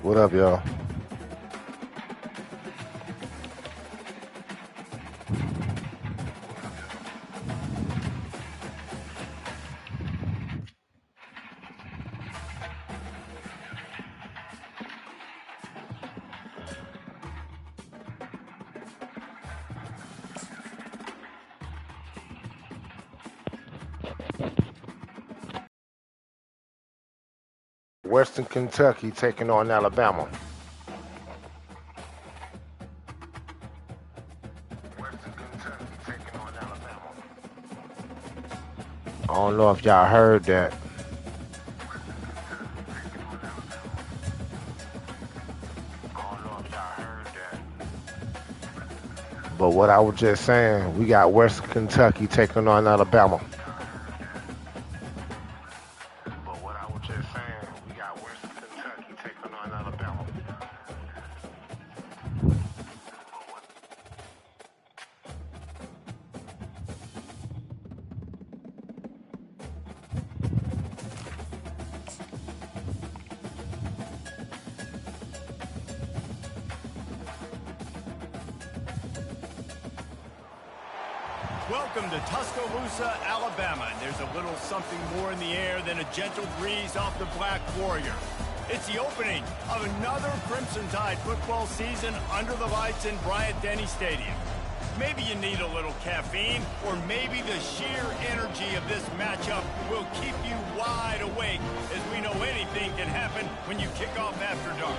What up, y'all? Western Kentucky taking on Alabama. Western Kentucky taking on Alabama. I don't know if y'all heard that. But what I was just saying, we got Western Kentucky taking on Alabama. Welcome to Tuscaloosa, Alabama. And there's a little something more in the air than a gentle breeze off the Black Warrior. It's the opening of another Crimson Tide football season under the lights in Bryant-Denny Stadium. Maybe you need a little caffeine, or maybe the sheer energy of this matchup will keep you wide awake, as we know anything can happen when you kick off after dark.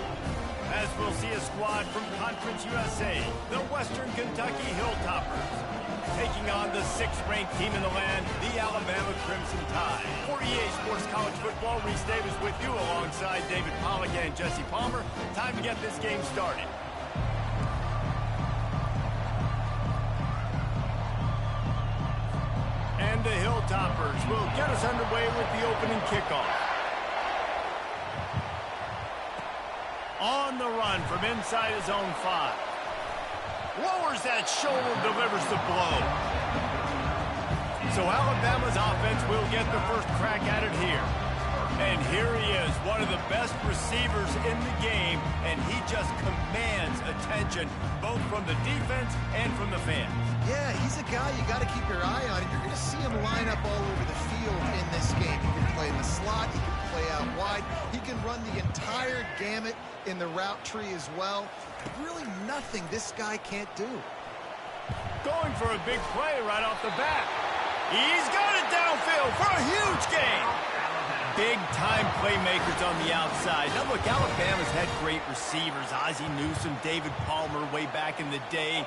As we'll see a squad from Conference USA, the Western Kentucky Hilltoppers, taking on the 6th-ranked team in the land, the Alabama Crimson Tide. For EA Sports College Football, Reese Davis with you alongside David Pollack and Jesse Palmer. Time to get this game started. And the Hilltoppers will get us underway with the opening kickoff. On the run from inside his own 5. Lowers that shoulder, delivers the blow. So Alabama's offense will get the first crack at it here. And here he is, one of the best receivers in the game, and he just commands attention, both from the defense and from the fans. Yeah, he's a guy you got to keep your eye on. You're going to see him line up all over the field in this game. He can play in the slot, he can play out wide, he can run the entire gamut in the route tree as well. Really nothing this guy can't do. Going for a big play right off the bat. He's got it downfield for a huge gain. Big-time playmakers on the outside. Now, look, Alabama's had great receivers. Ozzie Newsome, David Palmer way back in the day.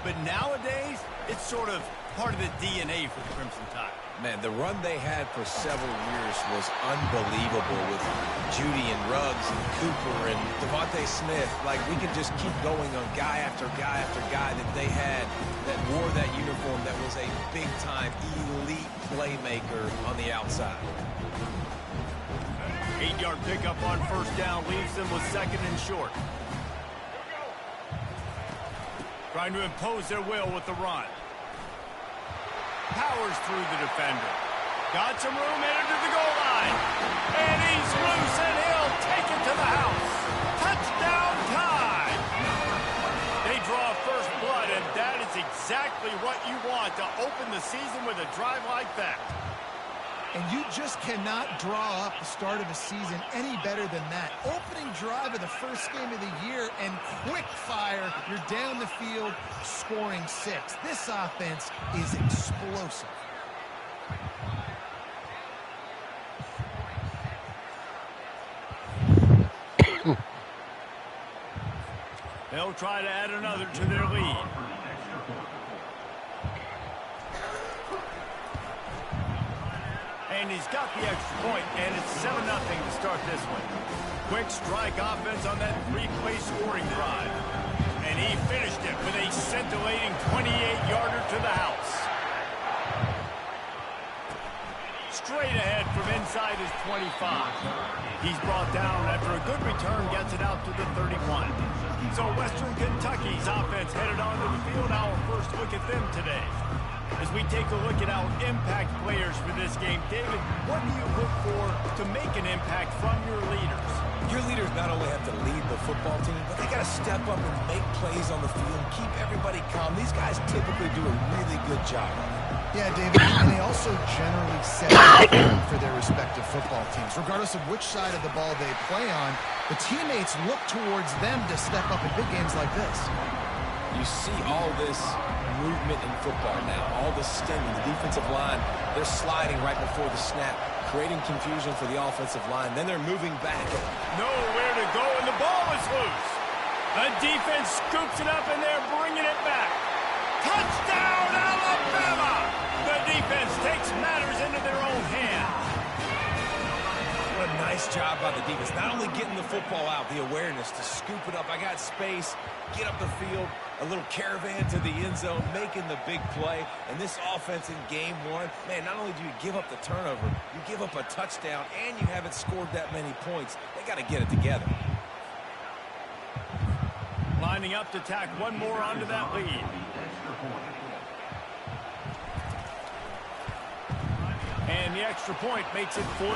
But nowadays, it's sort of part of the DNA for the Crimson Tide. Man, the run they had for several years was unbelievable with Judy and Ruggs and Cooper and Devontae Smith. Like, we could just keep going on guy after guy after guy that they had that wore that uniform that was a big-time elite playmaker on the outside. 8-yard pickup on first down leaves them with 2nd and short. Trying to impose their will with the run. Powers through the defender. Got some room, headed to the goal line. And he's loose, and he'll take it to the house. Touchdown Tide! They draw first blood, and that is exactly what you want to open the season with a drive like that. And you just cannot draw up the start of a season any better than that. Opening drive of the first game of the year and quick fire. You're down the field scoring 6. This offense is explosive. They'll try to add another to their lead. And he's got the extra point, and it's 7-0 to start this one. Quick strike offense on that 3-play scoring drive. And he finished it with a scintillating 28-yarder to the house. Straight ahead from inside his 25. He's brought down after a good return, gets it out to the 31. So Western Kentucky's offense headed onto the field. Our first look at them today. As we take a look at our impact players for this game, David, what do you look for to make an impact from your leaders? Your leaders not only have to lead the football team, but they got to step up and make plays on the field, keep everybody calm. These guys typically do a really good job of it. Yeah, David, and they also generally set up for their respective football teams. Regardless of which side of the ball they play on, the teammates look towards them to step up in big games like this. You see all this movement in football now, all the stemming, the defensive line, they're sliding right before the snap, creating confusion for the offensive line. Then they're moving back. Nowhere to go, and the ball is loose. The defense scoops it up, and they're bringing it back. Touchdown, Alabama! The defense takes matters into their own hands. What a nice job by the defense. Not only getting the football out, the awareness to scoop it up. I got space, get up the field, a little caravan to the end zone, making the big play. And this offense in game one, man, not only do you give up the turnover, you give up a touchdown, and you haven't scored that many points. They got to get it together. Lining up to tack one more onto that lead. And the extra point makes it 14-0.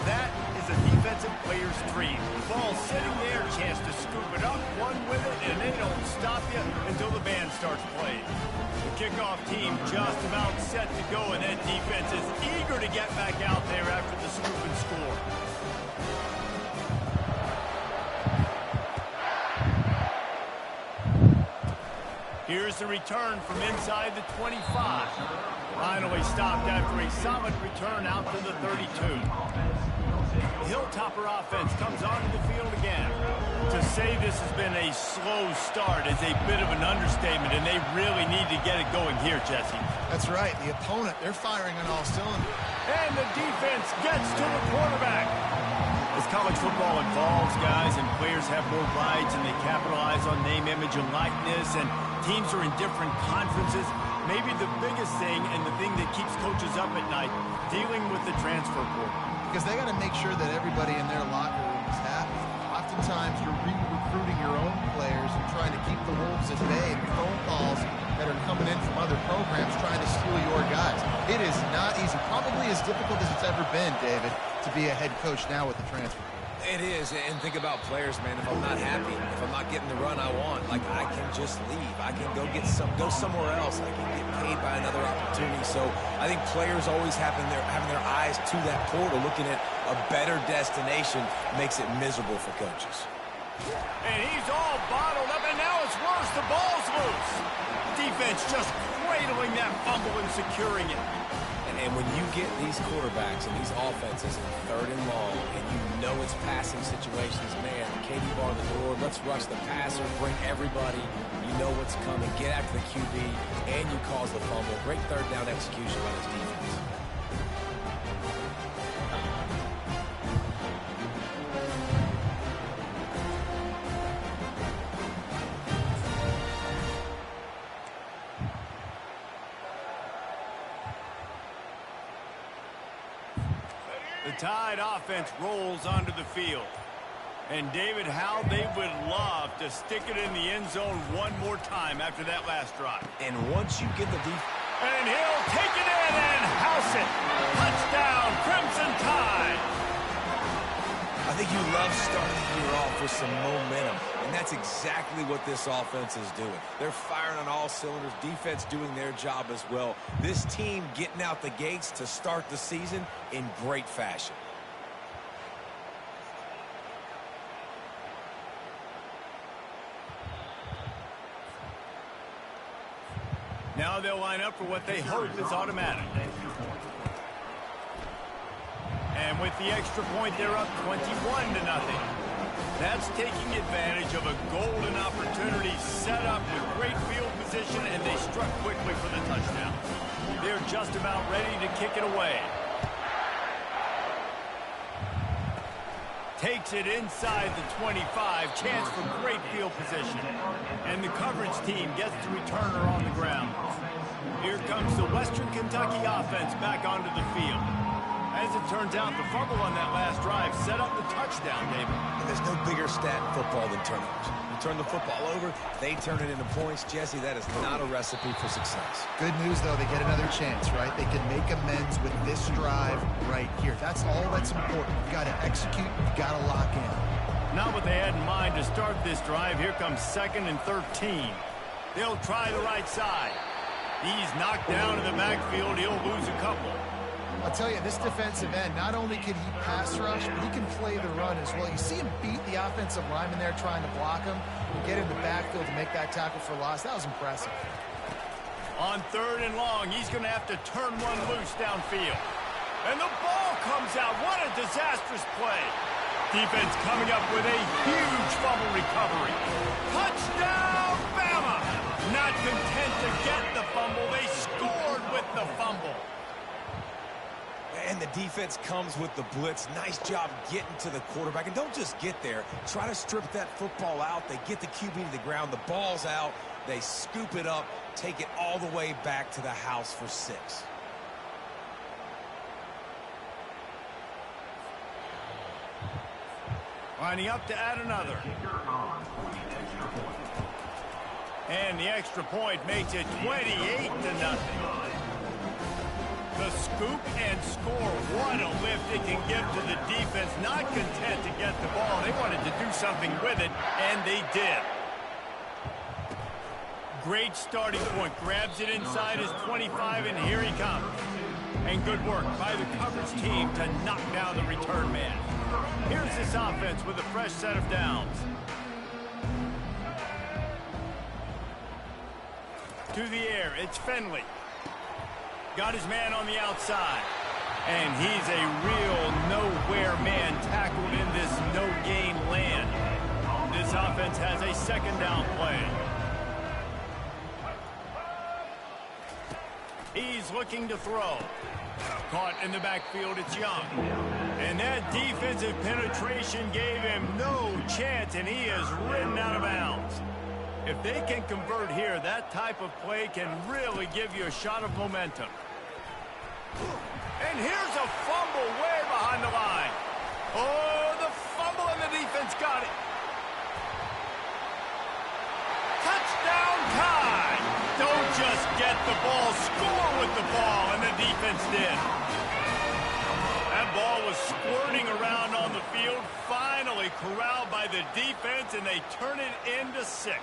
That is a defensive player's dream. The ball sitting there, chance to scoop it up, one with it, and they don't stop you until the band starts playing. The kickoff team just about set to go, and that defense is eager to get back out there after the scoop and score. Here's the return from inside the 25. Finally stopped after a solid return out to the 32. The Hilltopper offense comes onto the field again. To say this has been a slow start is a bit of an understatement, and they really need to get it going here, Jesse. That's right. The opponent, they're firing on all cylinders. And the defense gets to the quarterback. As college football evolves, guys, and players have more rights and they capitalize on name, image, and likeness, and teams are in different conferences, maybe the biggest thing and the thing that keeps coaches up at night, dealing with the transfer portal. Because they got to make sure that everybody in their locker room is happy. Oftentimes, you're re-recruiting your own players and trying to keep the wolves at bay, and phone calls that are coming in from other programs trying to steal your guys. It is not easy. Probably as difficult as it's ever been, David, to be a head coach now with the transfer. It is, and think about players, man. If I'm not happy, if I'm not getting the run I want, like, I can just leave. I can go somewhere else. I can get paid by another opportunity. So I think players always having their eyes to that portal, looking at a better destination, makes it miserable for coaches. And he's all bottled up, and now it's worse. The ball's loose. Defense just cradling that fumble and securing it. And when you get these quarterbacks and these offenses in third and long, and you know it's passing situations, man, Katie bar the door, let's rush the passer, bring everybody, you know what's coming, get after the QB, and you cause the fumble. Great third down execution by this defense. The Tide offense rolls onto the field. And David, how they would love to stick it in the end zone one more time after that last drive. And once you get the defense, and he'll take it in and house it. Touchdown, Crimson Tide. I think you love starting the year off with some momentum, and that's exactly what this offense is doing. They're firing on all cylinders, defense doing their job as well. This team getting out the gates to start the season in great fashion. Now they'll line up for what they hope is automatic. And with the extra point, they're up 21-0. That's taking advantage of a golden opportunity set up with great field position, and they struck quickly for the touchdown. They're just about ready to kick it away. Takes it inside the 25. Chance for great field position. And the coverage team gets the returner on the ground. Here comes the Western Kentucky offense back onto the field. As it turns out, the fumble on that last drive set up the touchdown, David. And there's no bigger stat in football than turnovers. You turn the football over, they turn it into points. Jesse, that is not a recipe for success. Good news, though, they get another chance, right? They can make amends with this drive right here. That's all that's important. You got to execute, you got to lock in. Not what they had in mind to start this drive. Here comes 2nd and 13. They'll try the right side. He's knocked down in the backfield. He'll lose a couple. I'll tell you, this defensive end, not only can he pass rush, but he can play the run as well. You see him beat the offensive lineman there trying to block him and get in the backfield to make that tackle for loss. That was impressive. On 3rd and long, he's going to have to turn one loose downfield. And the ball comes out. What a disastrous play. Defense coming up with a huge fumble recovery. Touchdown, Bama! Not content to get the fumble, they scored with the fumble. And the defense comes with the blitz. Nice job getting to the quarterback. And don't just get there. Try to strip that football out. They get the QB to the ground. The ball's out. They scoop it up, take it all the way back to the house for 6. Lining up to add another. And the extra point makes it 28-0. The scoop and score. What a lift it can give to the defense. Not content to get the ball. They wanted to do something with it, and they did. Great starting point. Grabs it inside his 25, and here he comes. And good work by the coverage team to knock down the return man. Here's this offense with a fresh set of downs. To the air, it's Finley. Got his man on the outside. And he's a real nowhere man tackled in this no-gain land. This offense has a 2nd down play. He's looking to throw. Caught in the backfield, it's Young. And that defensive penetration gave him no chance, and he is ridden out of bounds. If they can convert here, that type of play can really give you a shot of momentum. And here's a fumble way behind the line. Oh, the fumble, and the defense got it. Touchdown tie. Don't just get the ball, score with the ball, and the defense did. That ball was squirting around on the field, finally corralled by the defense, and they turn it into 6.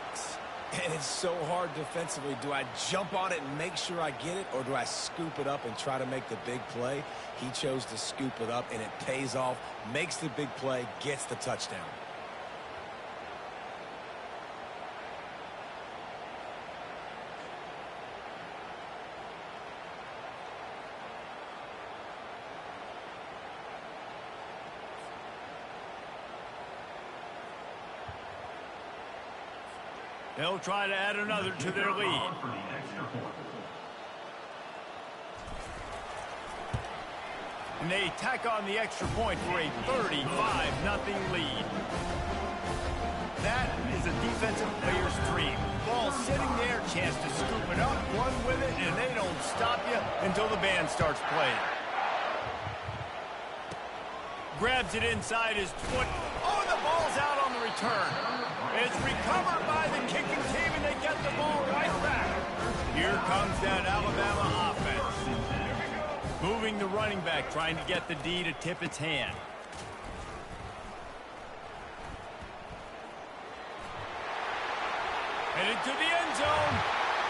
And it's so hard defensively. Do I jump on it and make sure I get it, or do I scoop it up and try to make the big play? He chose to scoop it up, and it pays off, makes the big play, gets the touchdown. They'll try to add another to their lead. And they tack on the extra point for a 35-0 lead. That is a defensive player's dream. Ball sitting there, chance to scoop it up, run with it, and they don't stop you until the band starts playing. Grabs it inside his 20. Oh, the ball's out on the return. It's recovered by the kicking team, and they get the ball right back. Here comes that Alabama offense. Moving the running back, trying to get the D to tip its hand. Headed to the end zone.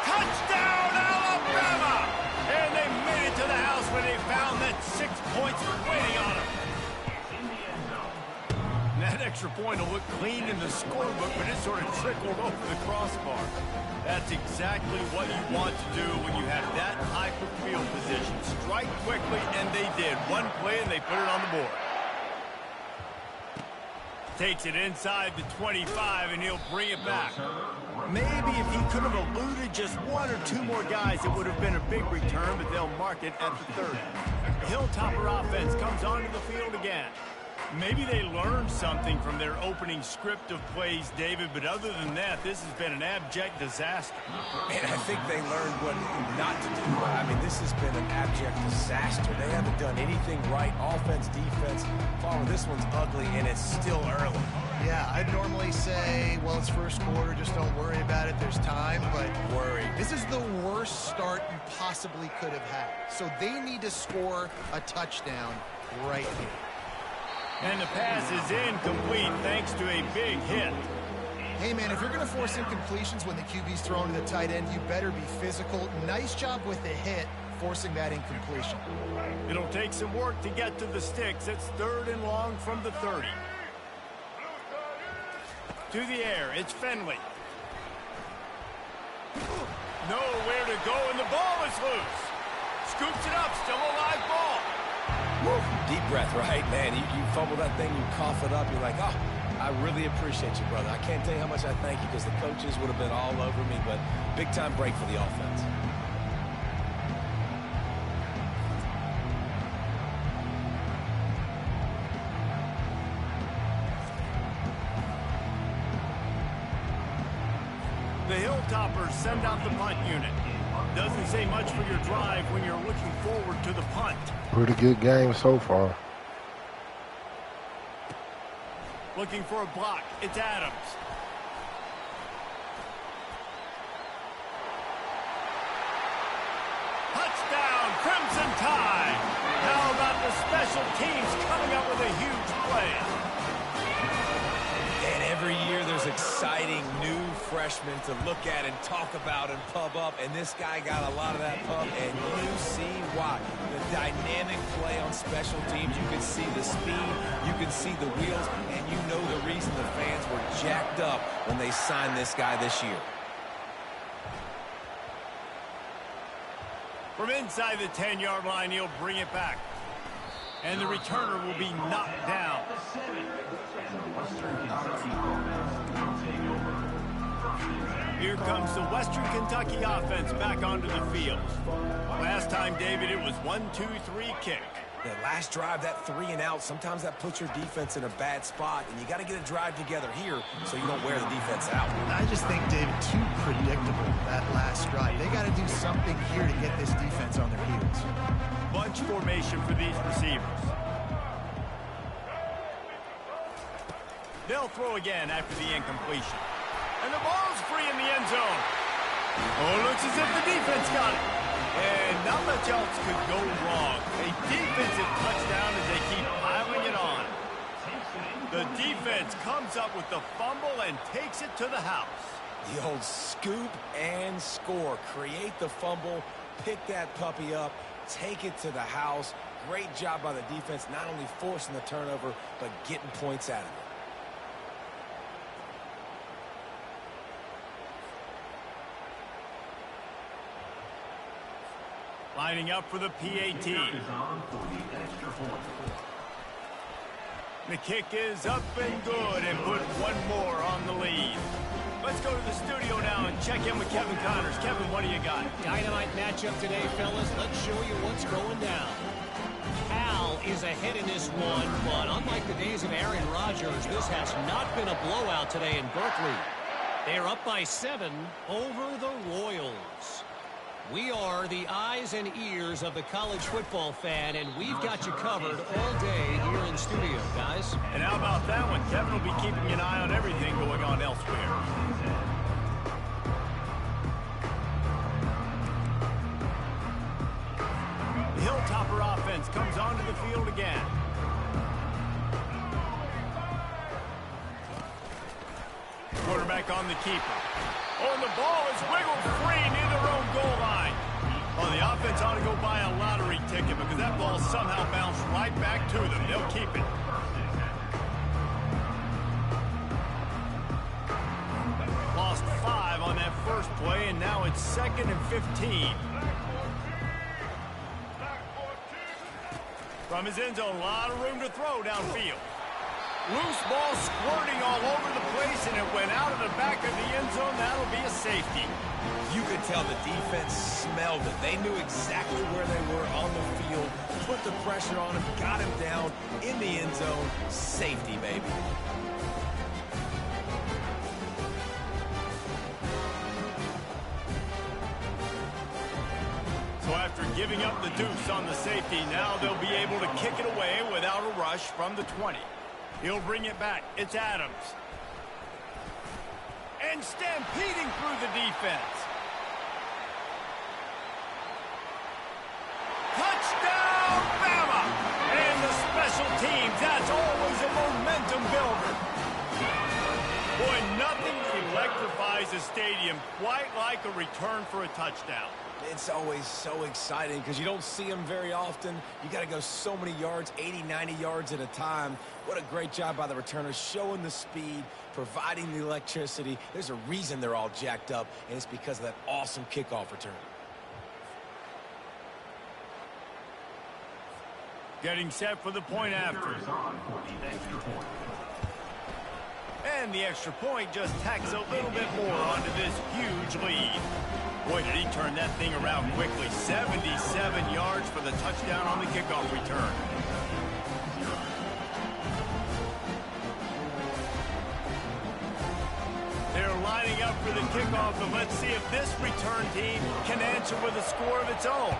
Touchdown, Alabama! And they made it to the house when they found that 6 points were waiting on them. That extra point will look clean in the scorebook, but it sort of trickled over the crossbar. That's exactly what you want to do when you have that type of field position. Strike quickly, and they did. One play, and they put it on the board. Takes it inside the 25, and he'll bring it back. Maybe if he could have eluded just 1 or 2 more guys, it would have been a big return, but they'll mark it at the 30. The Hilltopper offense comes onto the field again. Maybe they learned something from their opening script of plays, David, but other than that, this has been an abject disaster. And I think they learned what not to do. I mean, this has been an abject disaster. They haven't done anything right, offense, defense. Farmer, this one's ugly, and it's still early. Yeah, I'd normally say, well, it's first quarter, just don't worry about it, there's time, but this is the worst start you possibly could have had. So they need to score a touchdown right here. And the pass is incomplete thanks to a big hit. Hey, man, if you're going to force incompletions when the QB's thrown to the tight end, you better be physical. Nice job with the hit, forcing that incompletion. It'll take some work to get to the sticks. It's 3rd and long from the 30. To the air, it's Finley. Nowhere to go, and the ball is loose. Scoops it up, still a live ball. Woo. Deep breath, right? Man, you fumble that thing, you cough it up, you're like, oh, I really appreciate you, brother. I can't tell you how much I thank you because the coaches would have been all over me, but big-time break for the offense. The Hilltoppers send out the punt unit. Doesn't say much for your drive when you're looking forward to the punt. Pretty good game so far. Looking for a block. It's Adams. Touchdown, Crimson Tide. How about the special teams coming up with a huge play? And every year there's exciting new freshmen to look at and talk about and pub up, and this guy got a lot of that pub, and you see why. The dynamic play on special teams, you can see the speed, you can see the wheels, and you know the reason the fans were jacked up when they signed this guy this year. From inside the 10-yard line, he'll bring it back. And the returner will be knocked down. Here comes the Western Kentucky offense back onto the field. Last time, David, it was 1-2-3 kick. The last drive, that 3 and out, sometimes that puts your defense in a bad spot, and you got to get a drive together here so you don't wear the defense out. I just think, David, too predictable, that last drive. They got to do something here to get this defense on their heels. Bunch formation for these receivers. They'll throw again after the incompletion. And the ball's free in the end zone. Oh, it looks as if the defense got it. And not much else could go wrong. A defensive touchdown as they keep piling it on. The defense comes up with the fumble and takes it to the house. The old scoop and score. Create the fumble, pick that puppy up, take it to the house. Great job by the defense, not only forcing the turnover, but getting points out of it. Lining up for the PAT. The kick is up and good and put one more on the lead. Let's go to the studio now and check in with Kevin Connors. Kevin, what do you got? Dynamite matchup today, fellas. Let's show you what's going down. Cal is ahead in this one, but unlike the days of Aaron Rodgers, this has not been a blowout today in Berkeley. They're up by 7 over the Royals. We are the eyes and ears of the college football fan, and we've got you covered all day here in studio, guys. And how about that one? Kevin will be keeping an eye on everything going on elsewhere. The Hilltopper offense comes onto the field again. Quarterback on the keeper. Oh, and the ball is wiggled free near their own goal line. Oh, the offense ought to go buy a lottery ticket because that ball somehow bounced right back to them. They'll keep it. Lost 5 on that first play, and now it's 2nd and 15. From his end zone, a lot of room to throw downfield. Loose ball squirting all over the place, and it went out of the back of the end zone. That'll be a safety. You could tell the defense smelled it. They knew exactly where they were on the field, put the pressure on him, got him down in the end zone. Safety, baby. So after giving up the deuce on the safety, now they'll be able to kick it away without a rush from the 20. He'll bring it back. It's Adams. And stampeding through the defense. Touchdown, Bama! And the special teams, that's always a momentum builder. Boy, nothing electrifies a stadium quite like a return for a touchdown. It's always so exciting because you don't see them very often. You got to go so many yards, 80, 90 yards at a time. What a great job by the returners, showing the speed, providing the electricity. There's a reason they're all jacked up, and it's because of that awesome kickoff return. Getting set for the point after. And the extra point just tacks a little bit more onto this huge lead. Boy, did he turn that thing around quickly. 77 yards for the touchdown on the kickoff return. They're lining up for the kickoff, and let's see if this return team can answer with a score of its own.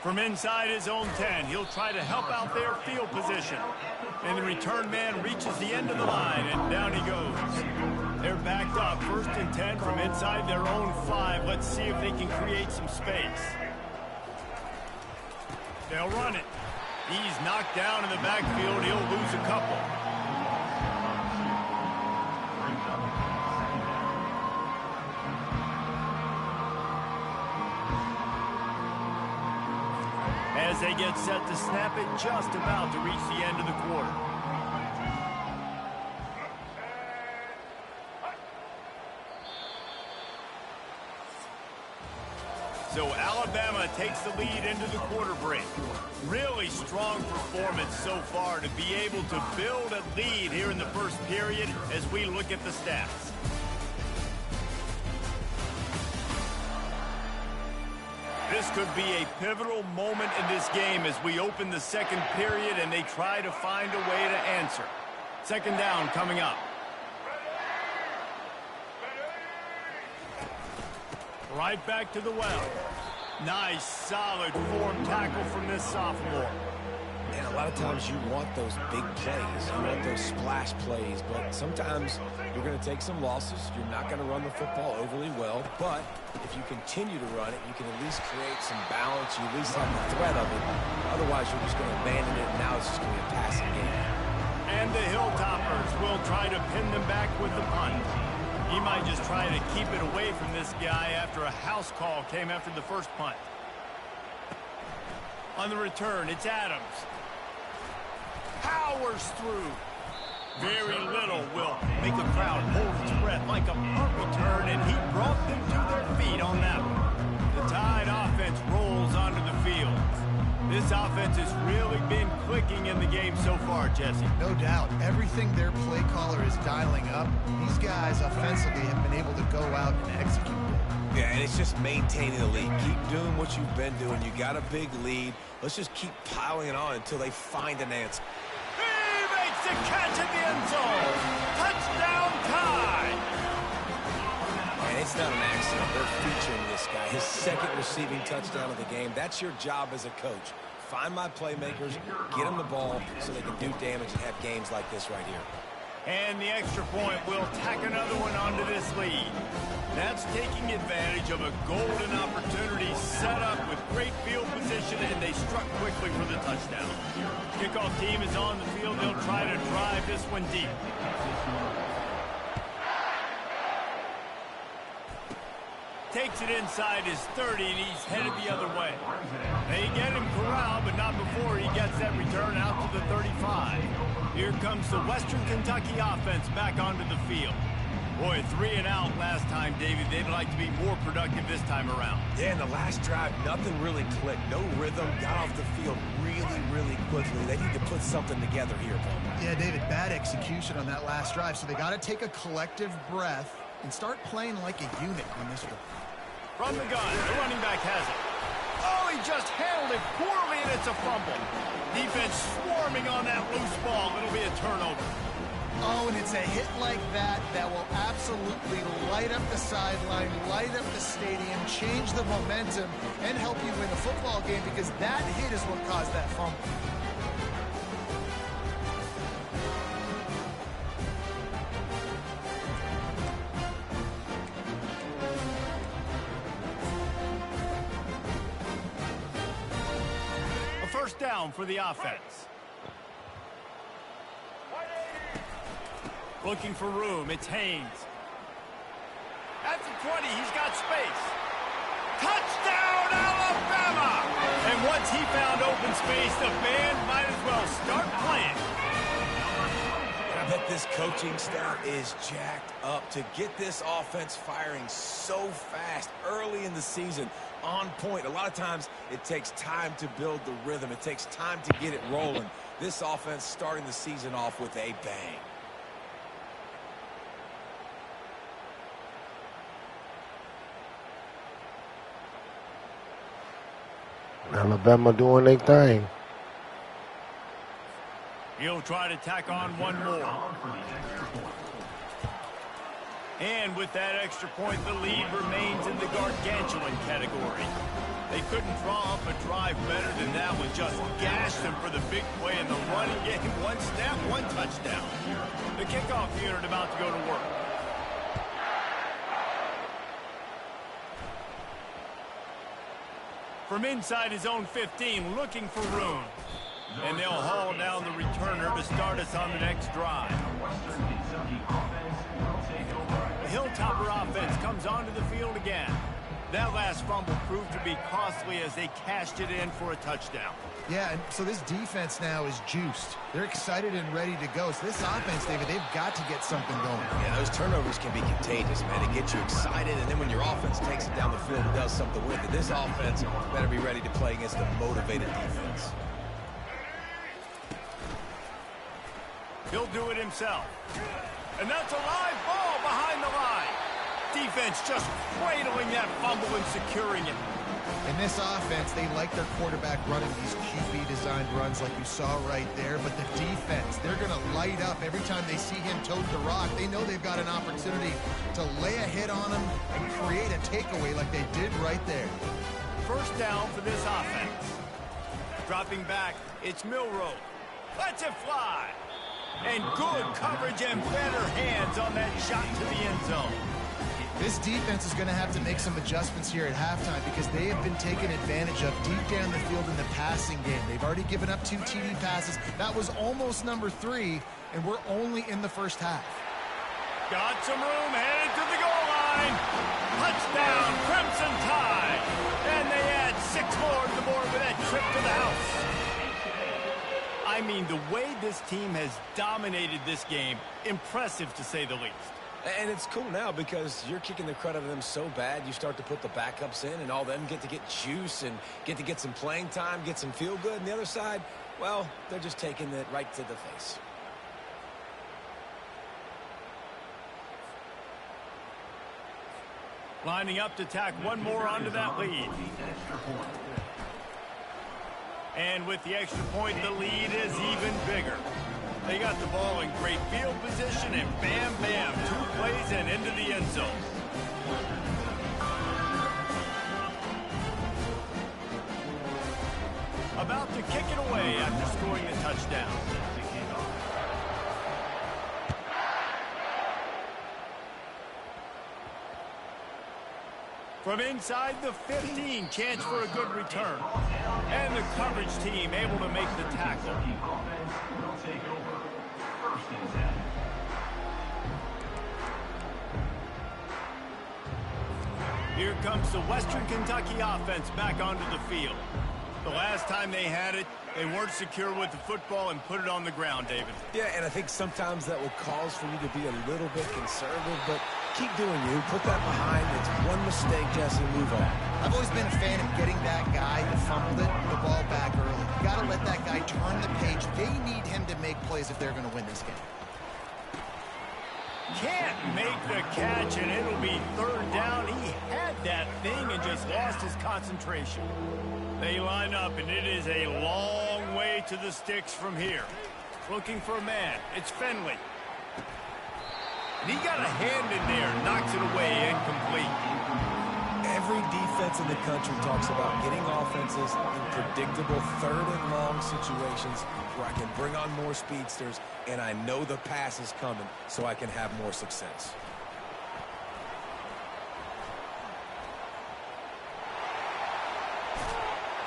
From inside his own 10, he'll try to help out their field position. And the return man reaches the end of the line, and down he goes. They're backed up, 1st and 10 from inside their own 5. Let's see if they can create some space. They'll run it. He's knocked down in the backfield. He'll lose a couple. As they get set to snap it, just about to reach the end of the quarter. So Alabama takes the lead into the quarter break. Really strong performance so far to be able to build a lead here in the first period as we look at the stats. This could be a pivotal moment in this game as we open the second period and they try to find a way to answer. Second down coming up. Right back to the well. Nice, solid form tackle from this sophomore. And a lot of times you want those big plays. You want those splash plays. But sometimes you're going to take some losses. You're not going to run the football overly well. But if you continue to run it, you can at least create some balance. You at least have the threat of it. Otherwise, you're just going to abandon it. And now it's just going to be a passing game. And the Hilltoppers will try to pin them back with the punt. He might just try to keep it away from this guy after a house call came after the first punt. On the return, it's Adams. Powers through. Very little will make a crowd hold its breath like a punt return, and he brought them to their feet on that one. The Tide offense rolls onto the field. This offense has really been clicking in the game so far, Jesse. No doubt. Everything their play caller is dialing up, these guys offensively have been able to go out and execute it. Yeah, and it's just maintaining the lead. Keep doing what you've been doing. You got a big lead. Let's just keep piling it on until they find an answer. He makes the catch in the end zone. Touchdown, Tide. And it's not an accident. They're featuring this guy. His second receiving touchdown of the game. That's your job as a coach. Find my playmakers, get them the ball so they can do damage and have games like this right here. And the extra point will tack another one onto this lead. That's taking advantage of a golden opportunity set up with great field position, and they struck quickly for the touchdown. Kickoff team is on the field. They'll try to drive this one deep. Takes it inside his 30, and he's headed the other way. They get him corralled, but not before he gets that return out to the 35. Here comes the Western Kentucky offense back onto the field. Boy, 3 and out last time, David. They'd like to be more productive this time around. Yeah, in the last drive, nothing really clicked. No rhythm. Got off the field really quickly. They need to put something together here, Bowman. Yeah, David, bad execution on that last drive, so they got to take a collective breath and start playing like a unit on this one. From the gun, the running back has it. Oh, he just handled it poorly, and it's a fumble. Defense swarming on that loose ball. It'll be a turnover. Oh, and it's a hit like that that will absolutely light up the sideline, light up the stadium, change the momentum, and help you win a football game because that hit is what caused that fumble. A first down for the offense. Looking for room, it's Haynes. At the 20, he's got space. Touchdown, Alabama! And once he found open space, the band might as well start playing. I bet this coaching staff is jacked up to get this offense firing so fast early in the season, on point. A lot of times it takes time to build the rhythm. It takes time to get it rolling. This offense starting the season off with a bang. Alabama doing their thing. He'll try to tack on one more. And with that extra point, the lead remains in the gargantuan category. They couldn't draw up a drive better than that one. Just gashed them for the big play in the running game. One snap, one touchdown. The kickoff unit about to go to work. From inside his own 15, looking for room. And they'll haul down the returner to start us on the next drive. The Hilltopper offense comes onto the field again. That last fumble proved to be costly as they cashed it in for a touchdown. Yeah, and so this defense now is juiced. They're excited and ready to go. So this offense, David, they've got to get something going. Yeah, those turnovers can be contagious, man. It gets you excited, and then when your offense takes it down the field and does something with it, this offense better be ready to play against a motivated defense. He'll do it himself. And that's a live ball behind the line. Defense just cradling that fumble and securing it. In this offense, they like their quarterback running these QB-designed runs like you saw right there. But the defense, they're going to light up every time they see him tote the rock. They know they've got an opportunity to lay a hit on him and create a takeaway like they did right there. First down for this offense. Dropping back, it's Milroe. Lets it fly. And good coverage and better hands on that shot to the end zone. This defense is going to have to make some adjustments here at halftime because they have been taken advantage of deep down the field in the passing game. They've already given up 2 TD passes. That was almost number 3, and we're only in the first half. Got some room, headed to the goal line. Touchdown, Crimson Tide. And they add 6 more to the board with that trip to the house. I mean, the way this team has dominated this game, impressive to say the least. And it's cool now because you're kicking the credit of them so bad, you start to put the backups in, and all them get to get juice and get some playing time, get some feel good. And the other side, well, they're just taking it right to the face. Lining up to tack one more onto that lead. And with the extra point, the lead is even bigger. They got the ball in great field position, and bam, bam, 2 plays and into the end zone. About to kick it away after scoring the touchdown. From inside the 15, chance for a good return. And the coverage team able to make the tackle. Here comes the Western Kentucky offense back onto the field. The last time they had it, they weren't secure with the football and put it on the ground, David. Yeah, and I think sometimes that will cause for you to be a little bit conservative, but keep doing you. Put that behind. It's one mistake, Jesse. Move on. I've always been a fan of getting that guy that fumbled it, the ball back early. You got to let that guy turn the page. They need him to make plays if they're going to win this game. Can't make the catch, and it'll be third down. He had that thing and just lost his concentration. They line up, and it is a long way to the sticks from here. Looking for a man. It's Finley. And he got a hand in there, knocks it away, incomplete. Every defense in the country talks about getting offenses in predictable third and long situations where I can bring on more speedsters and I know the pass is coming so I can have more success.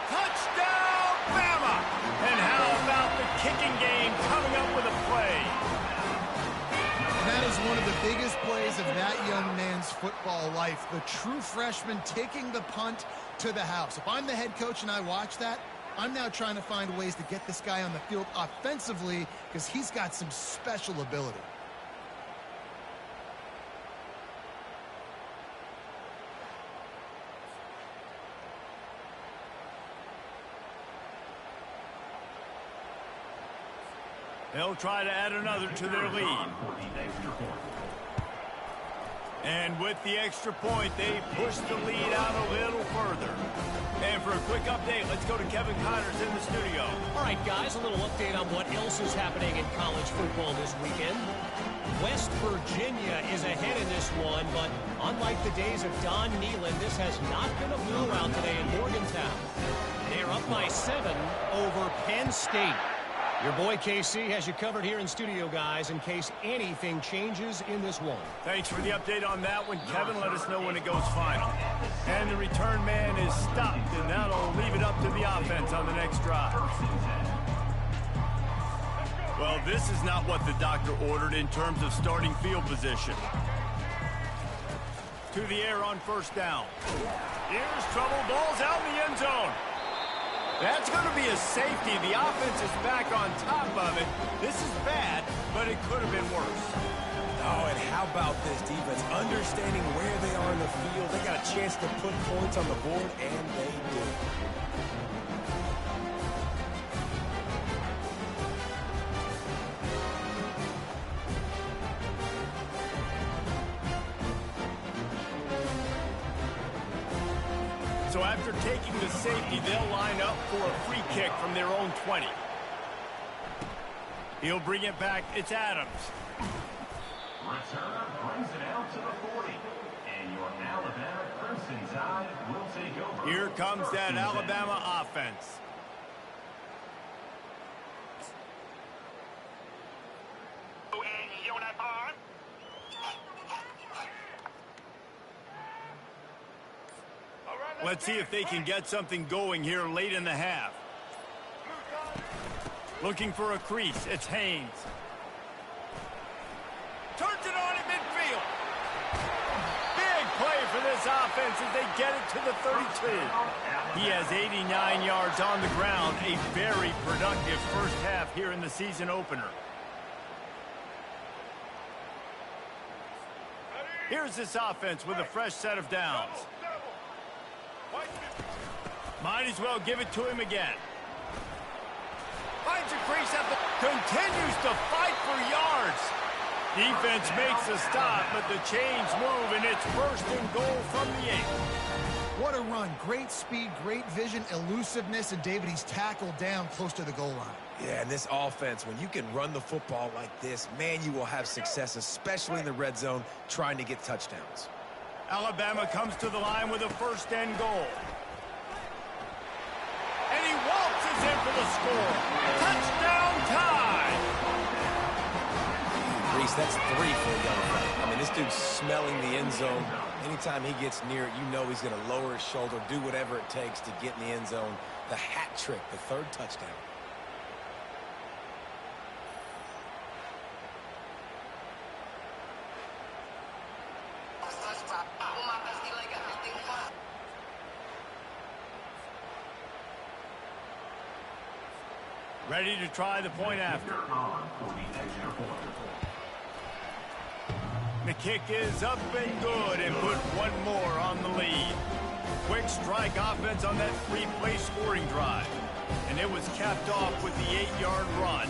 Touchdown, Bama! And how about the kicking game coming up with a play? That is one of the biggest plays of that young man's football life. The true freshman taking the punt to the house. If I'm the head coach and I watch that, I'm now trying to find ways to get this guy on the field offensively because he's got some special ability. They'll try to add another to their lead. And with the extra point, they push the lead out a little further. And for a quick update, let's go to Kevin Connors in the studio. All right, guys, a little update on what else is happening in college football this weekend. West Virginia is ahead in this one, but unlike the days of Don Neyland, this has not been a blowout today in Morgantown. They're up by 7 over Penn State. Your boy KC has you covered here in studio, guys, in case anything changes in this one. Thanks for the update on that one, Kevin. Let us know when it goes final. And the return man is stopped, and that'll leave it up to the offense on the next drive. Well, this is not what the doctor ordered in terms of starting field position. To the air on first down. Here's trouble. Ball's out in the end zone. That's going to be a safety. The offense is back on top of it. This is bad, but it could have been worse. Oh, and how about this defense? Understanding where they are in the field. They got a chance to put points on the board, and they did. So after taking the safety, they'll line up for a free kick from their own 20. He'll bring it back. It's Adams. Returner brings it out to the 40. And your Alabama Crimson Tide will take over. Here comes that Alabama offense. Let's see if they can get something going here late in the half. Looking for a crease. It's Haynes. Turns it on at midfield. Big play for this offense as they get it to the 32. He has 89 yards on the ground. A very productive first half here in the season opener. Here's this offense with a fresh set of downs. Might as well give it to him again. Finds a crease at the... Continues to fight for yards. Defense makes a stop, but the chains move, and it's first and goal from the 8. What a run. Great speed, great vision, elusiveness, and David, he's tackled down close to the goal line. Yeah, and this offense, when you can run the football like this, man, you will have success, especially in the red zone, trying to get touchdowns. Alabama comes to the line with a first and goal. And he waltzes in for the score. Touchdown time! Reese, that's 3 for a young fella. I mean, this dude's smelling the end zone. Anytime he gets near it, you know he's going to lower his shoulder, do whatever it takes to get in the end zone. The hat trick, the 3rd touchdown. Ready to try the point after. The kick is up and good and put one more on the lead. Quick strike offense on that three-play scoring drive. And it was capped off with the 8-yard run.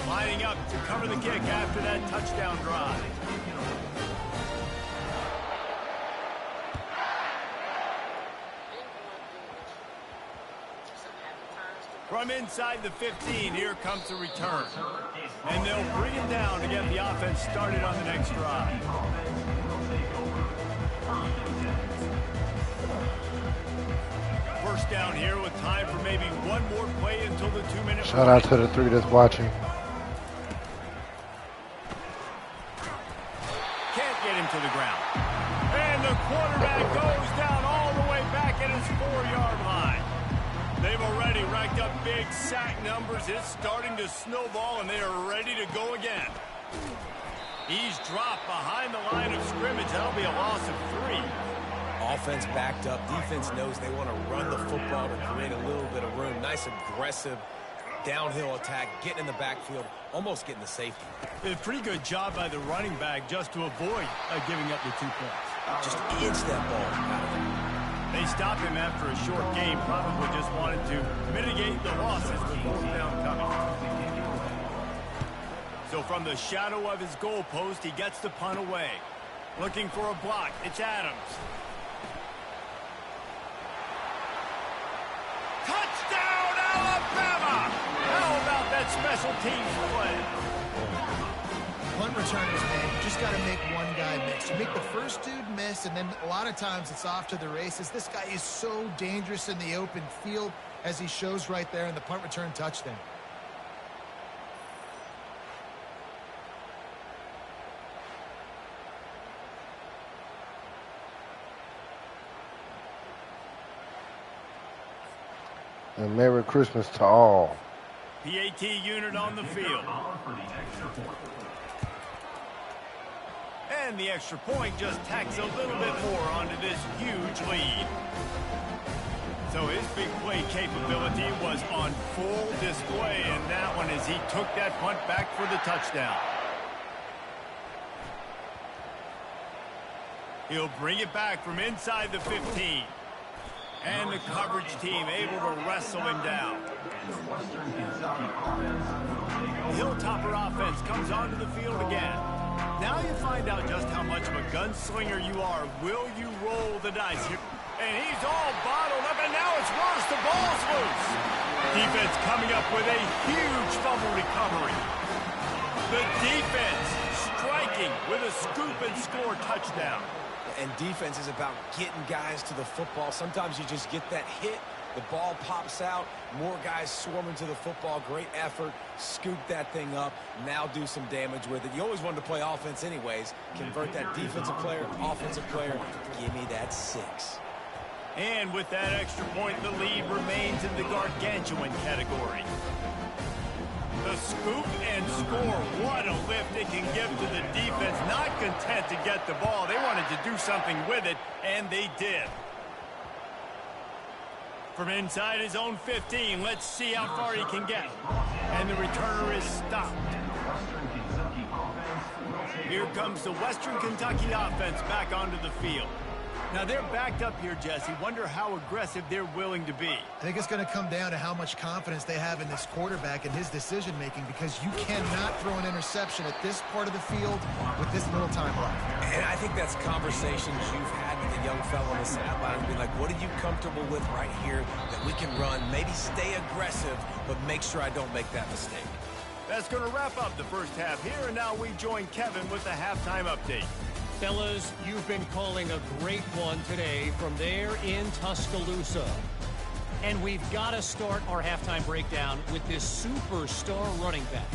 Lining up to cover the kick after that touchdown drive. From inside the 15, here comes the return. And they'll bring it down to get the offense started on the next drive. First down here with time for maybe one more play until the 2-minute. Shout out to the 3 that's watching. Can't get him to the ground. And the quarterback goes down all the way back at his 4-yard line. They've already racked up big sack numbers. It's starting to snowball, and they are ready to go again. He's dropped behind the line of scrimmage. That'll be a loss of 3. Offense backed up. Defense knows they want to run the football to create a little bit of room. Nice, aggressive, downhill attack, getting in the backfield, almost getting the safety. A pretty good job by the running back just to avoid giving up the 2 points. Just inch that ball out of there. They stopped him after a short game, probably just wanted to mitigate the losses with 4th down coming. So from the shadow of his goalpost, he gets the punt away. Looking for a block, it's Adams. Touchdown, Alabama! How about that special teams play? Punt returners, man, you just got to make one guy miss. You make the first dude miss, and then a lot of times it's off to the races. This guy is so dangerous in the open field, as he shows right there in the punt return touchdown. And Merry Christmas to all. PAT unit on the field. And the extra point just tacks a little bit more onto this huge lead. So his big play capability was on full display in that one as he took that punt back for the touchdown. He'll bring it back from inside the 15. And the coverage team able to wrestle him down. The Hilltopper offense comes onto the field again. Now you find out just how much of a gunslinger you are. Will you roll the dice here? And he's all bottled up, and now it's worse. The ball's loose. Defense coming up with a huge fumble recovery. The defense striking with a scoop and score touchdown. And defense is about getting guys to the football. Sometimes you just get that hit, the ball pops out, more guys swarming to the football. Great effort, scoop that thing up, now do some damage with it. You always wanted to play offense anyways. Convert that defensive player, offensive player, give me that 6. And with that extra point, the lead remains in the gargantuan category. The scoop and score. What a lift it can give to the defense. Not content to get the ball. They wanted to do something with it, and they did. From inside his own 15, let's see how far he can get. And the returner is stopped. Here comes the Western Kentucky offense back onto the field. Now they're backed up here, Jesse. Wonder how aggressive they're willing to be. I think it's going to come down to how much confidence they have in this quarterback and his decision-making, because you cannot throw an interception at this part of the field with this little time left. And I think that's conversations you've had with a young fellow on the sideline. Be like, what are you comfortable with right here that we can run? Maybe stay aggressive, but make sure I don't make that mistake. That's going to wrap up the first half here, and now we join Kevin with the halftime update. Fellas, you've been calling a great one today from there in Tuscaloosa. And we've got to start our halftime breakdown with this superstar running back.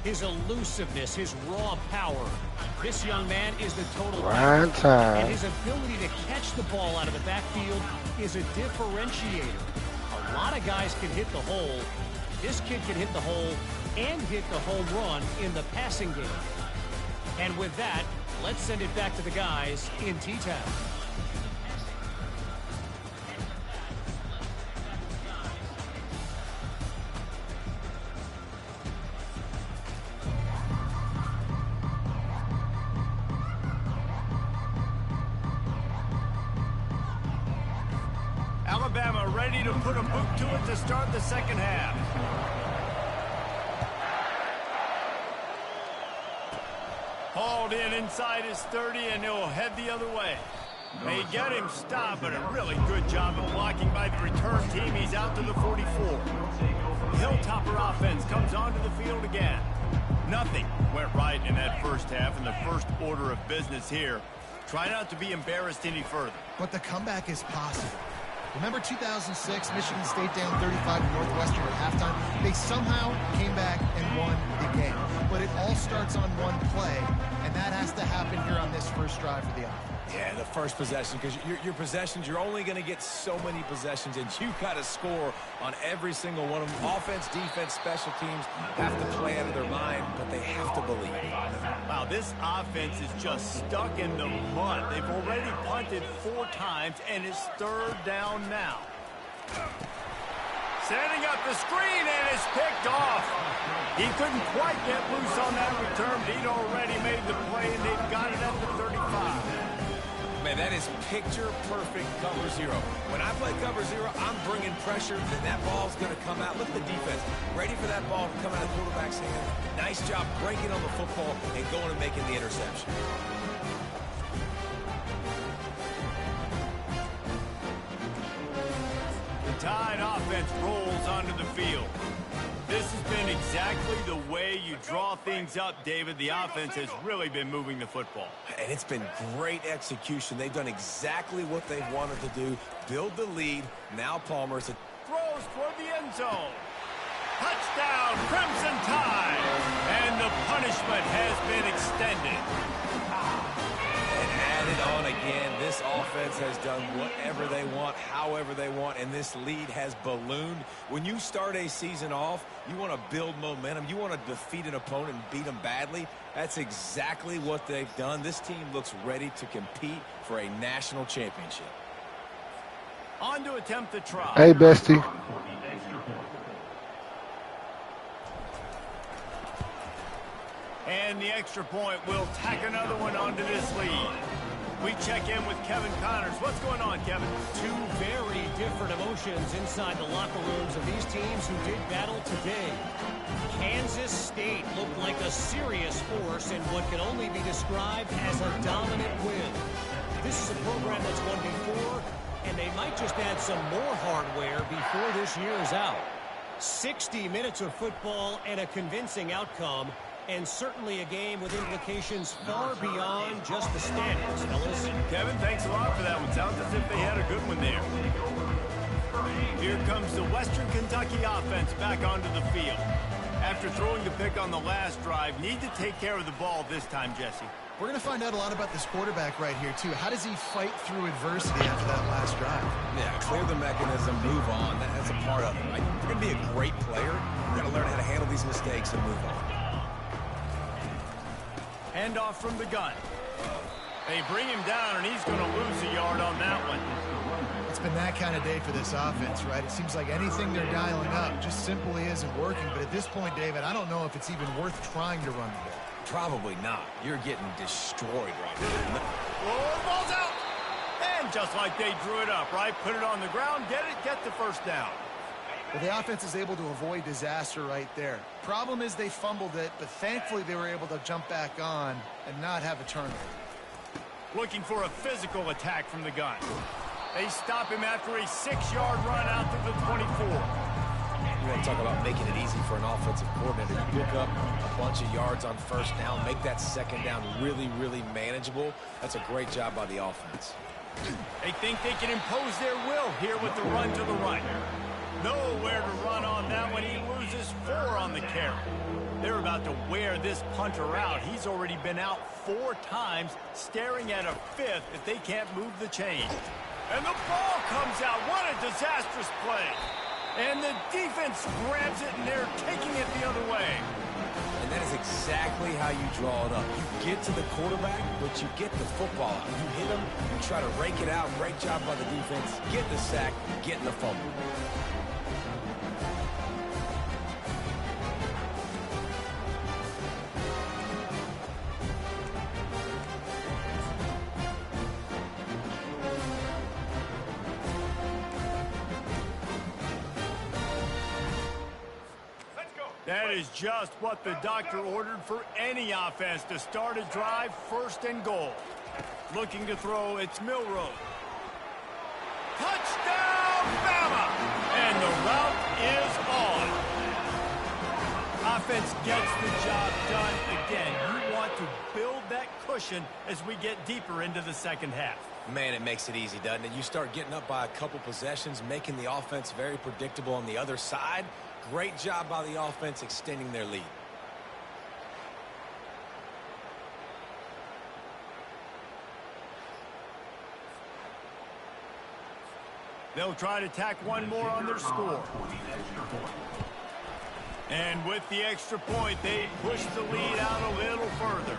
His elusiveness, his raw power. This young man is the total Prime time. and his ability to catch the ball out of the backfield is a differentiator. A lot of guys can hit the hole. This kid can hit the hole and hit the home run in the passing game. And with that, let's send it back to the guys in Ncaa. Alabama ready to put a boot to it to start the second half. Hauled in inside his 30, and he'll head the other way. They get him stopped, but a really good job of blocking by the return team. He's out to the 44. Hilltopper offense comes onto the field again. Nothing went right in that first half, and the first order of business here. Try not to be embarrassed any further. But the comeback is possible. Remember 2006, Michigan State down 35 to Northwestern at halftime? They somehow came back and won the game. But it all starts on one play, and that has to happen here on this first drive for the offense. Yeah, the first possession, because your possessions, you're only going to get so many possessions, and you've got to score on every single one of them. Offense, defense, special teams have to play out of their mind, but they have to believe. Wow, this offense is just stuck in the mud. They've already punted 4 times, and it's third down now. Setting up the screen, and it's picked off. He couldn't quite get loose on that return, but he'd already made the play, and they've got it at the 35. Man, that is picture-perfect cover zero. When I play cover zero, I'm bringing pressure, and that ball's going to come out. Look at the defense. Ready for that ball to come out of the quarterback's hand. Nice job breaking on the football and going and making the interception. The Tide offense rolls onto the field. This has been exactly the way you draw things up, David. The offense has really been moving the football. And it's been great execution. They've done exactly what they've wanted to do. Build the lead. Now Palmer's throws toward the end zone. Touchdown, Crimson Tide. And the punishment has been extended. And added on again. This offense has done whatever they want, however they want, and this lead has ballooned. When you start a season off, you want to build momentum. You want to defeat an opponent and beat them badly. That's exactly what they've done. This team looks ready to compete for a national championship. On to attempt the try. Hey, bestie. And the extra point will tack another one onto this lead. We check in with Kevin Connors. What's going on, Kevin? 2 very different emotions inside the locker rooms of these teams who did battle today. Kansas State looked like a serious force in what can only be described as a dominant win. This is a program that's won before, and they might just add some more hardware before this year is out. 60 minutes of football and a convincing outcome. And certainly a game with implications far beyond just the standings, fellas. Kevin, thanks a lot for that one. Sounds as if they had a good one there. Here comes the Western Kentucky offense back onto the field. After throwing the pick on the last drive, need to take care of the ball this time, Jesse. We're going to find out a lot about this quarterback right here, too. How does he fight through adversity after that last drive? Yeah, clear the mechanism, move on. That's a part of it, right? You're going to be a great player. You're going to learn how to handle these mistakes and move on. Handoff from the gun. They bring him down, and he's going to lose a yard on that one. It's been that kind of day for this offense, right? It seems like anything they're dialing up just simply isn't working. But at this point, David, I don't know if it's even worth trying to run the ball. Probably not. You're getting destroyed right now. Oh, ball's out. And just like they drew it up, right? Put it on the ground, get the first down. Well, the offense is able to avoid disaster right there. Problem is they fumbled it, but thankfully they were able to jump back on and not have a turnover. Looking for a physical attack from the gun. They stop him after a 6-yard run out to the 24. You want to talk about making it easy for an offensive coordinator. You pick up a bunch of yards on first down, make that second down really, really manageable. That's a great job by the offense. They think they can impose their will here with the run to the right. Nowhere to run on that one. He loses 4 on the carry. They're about to wear this punter out. He's already been out 4 times, staring at a 5th if they can't move the chain. And the ball comes out. What a disastrous play. And the defense grabs it, and they're taking it the other way. And that is exactly how you draw it up. You get to the quarterback, but you get the football out. You hit him, you try to rake it out. Great job by the defense. Get the sack, get the fumble. That is just what the doctor ordered for any offense to start a drive, 1st and goal. Looking to throw, it's Milroe. Touchdown, Bama! And the route is on. Offense gets the job done again. You want to build that cushion as we get deeper into the second half. Man, it makes it easy, doesn't it? You start getting up by a couple possessions, making the offense very predictable on the other side. Great job by the offense extending their lead. They'll try to tack one more on their score. And with the extra point, they push the lead out a little further.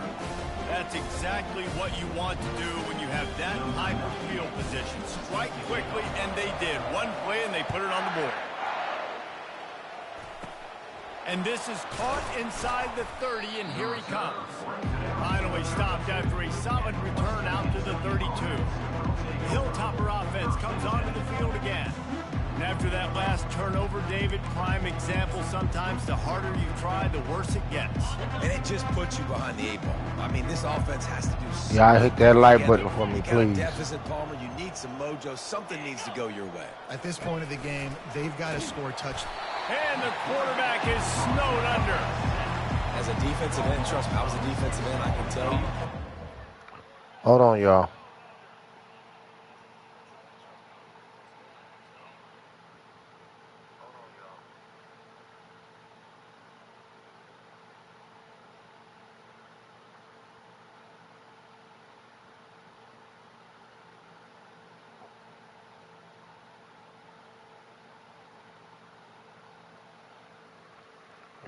That's exactly what you want to do when you have that type of field position. Strike quickly, and they did. One play, and they put it on the board. And this is caught inside the 30, and here he comes. Finally stopped after a solid return out to the 32. Hilltopper offense comes onto the field again. And after that last turnover, David, prime example, sometimes the harder you try, the worse it gets. And it just puts you behind the 8 ball. I mean, this offense has to do something. Yeah, hit that like button for me, you got a please. deficit, Palmer. You need some mojo. Something needs to go your way. At this point of the game, they've got to score touchdowns. And the quarterback is snowed under. As a defensive end, trust me, I was a defensive end, I can tell you. Hold on, y'all.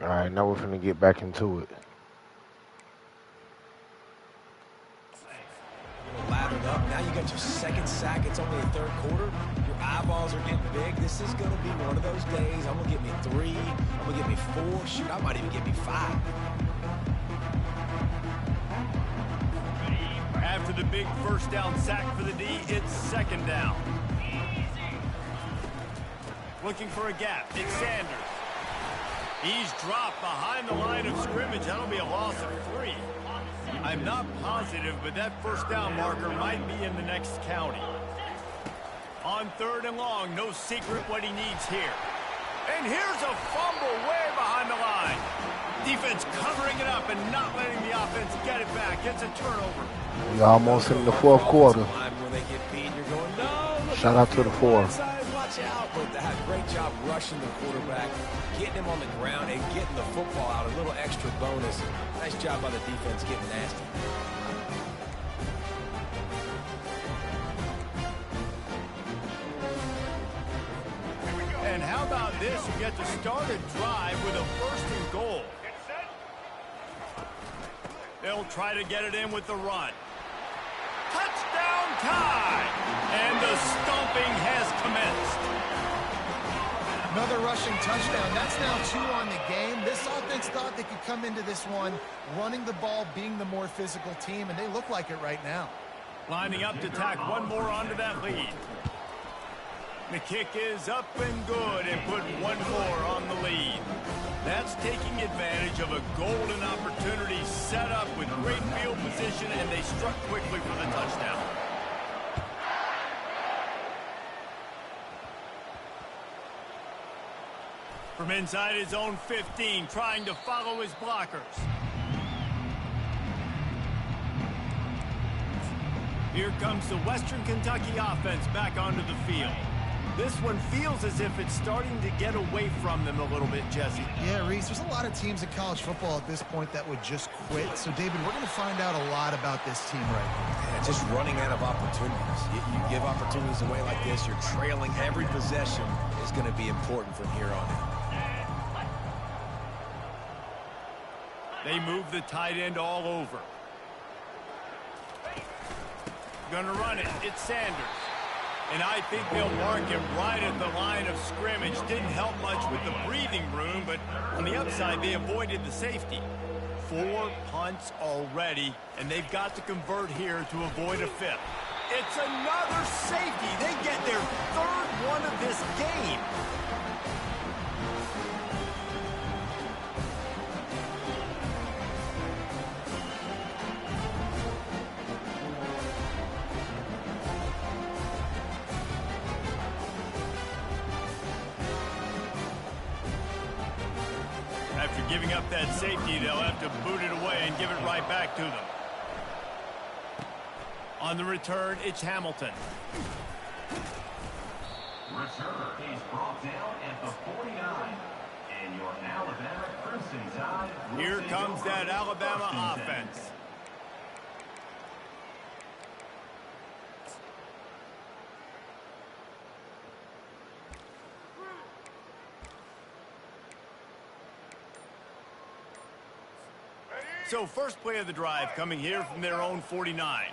All right, now we're finna get back into it. Lathered up. Now you got your second sack. It's only the 3rd quarter. Your eyeballs are getting big. This is going to be one of those days. I'm going to get me 3. I'm going to get me 4. Shoot, I might even get me 5. After the big 1st down sack for the D, it's 2nd down. Looking for a gap. It's Sanders. He's dropped behind the line of scrimmage. That'll be a loss of 3. I'm not positive, but that 1st down marker might be in the next county. On 3rd and long, no secret what he needs here. And here's a fumble way behind the line. Defense covering it up and not letting the offense get it back. It's a turnover. We almost in the 4th quarter. When they get beat, you're going, no. Shout out to the 4. Watch out. But they had a great job rushing the quarterback, getting him on the ground, and getting the football out. A little extra bonus. Nice job by the defense getting nasty. And how about this? You get to start a drive with a 1st and goal. They'll try to get it in with the run. Touchdown tie! And the stomping has commenced. Another rushing touchdown. That's now 2 on the game. This offense thought they could come into this one running the ball, being the more physical team, and they look like it right now. Lining up to tack one more onto that lead. The kick is up and good and put one more on the lead. That's taking advantage of a golden opportunity set up with great field position, and they struck quickly for the touchdown. From inside his own 15, trying to follow his blockers. Here comes the Western Kentucky offense back onto the field. This one feels as if it's starting to get away from them a little bit, Jesse. Yeah, Reese, there's a lot of teams in college football at this point that would just quit. So, David, we're going to find out a lot about this team right now. Yeah, just running out of opportunities. You give opportunities away like this, you're trailing. Every possession is going to be important from here on out. They move the tight end all over. Gonna run it. It's Sanders. And I think they'll mark him right at the line of scrimmage. Didn't help much with the breathing room, but on the upside, they avoided the safety. 4 punts already, and they've got to convert here to avoid a 5th. It's another safety. They get their 3rd one of this game. After giving up that safety, they'll have to boot it away and give it right back to them. On the return, it's Hamilton. Return is brought down at the 49. And your Alabama Crimson Tide will Here take comes over that the Alabama first and 10. offense. So first play of the drive coming here from their own 49.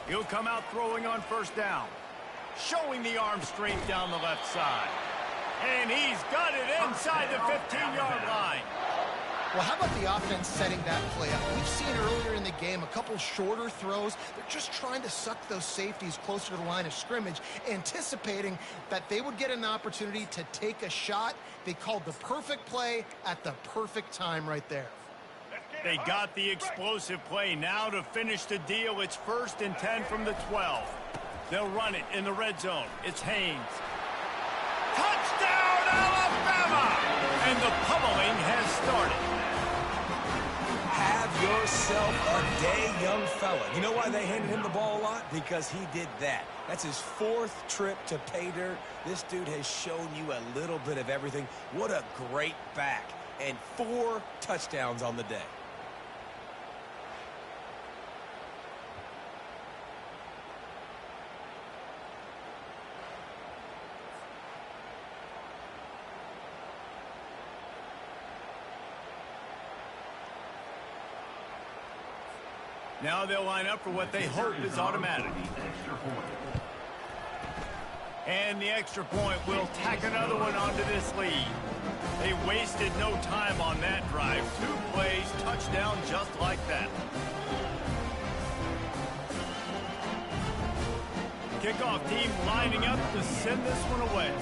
He'll come out throwing on first down. Showing the arm strength down the left side. And he's got it inside the 15-yard line. Well, how about the offense setting that play up? We've seen earlier in the game a couple shorter throws. They're just trying to suck those safeties closer to the line of scrimmage, anticipating that they would get an opportunity to take a shot. They called the perfect play at the perfect time right there. They got the explosive play. Now to finish the deal, it's 1st and 10 from the 12. They'll run it in the red zone. It's Haynes. Touchdown, Alabama! And the pummeling has started. Have yourself a day, young fella. You know why they handed him the ball a lot? Because he did that. That's his 4th trip to pay dirt. This dude has shown you a little bit of everything. What a great back. And 4 touchdowns on the day. Now they'll line up for what they hope is automatic. And the extra point will tack another one onto this lead. They wasted no time on that drive. 2 plays, touchdown just like that. Kickoff team lining up to send this one away.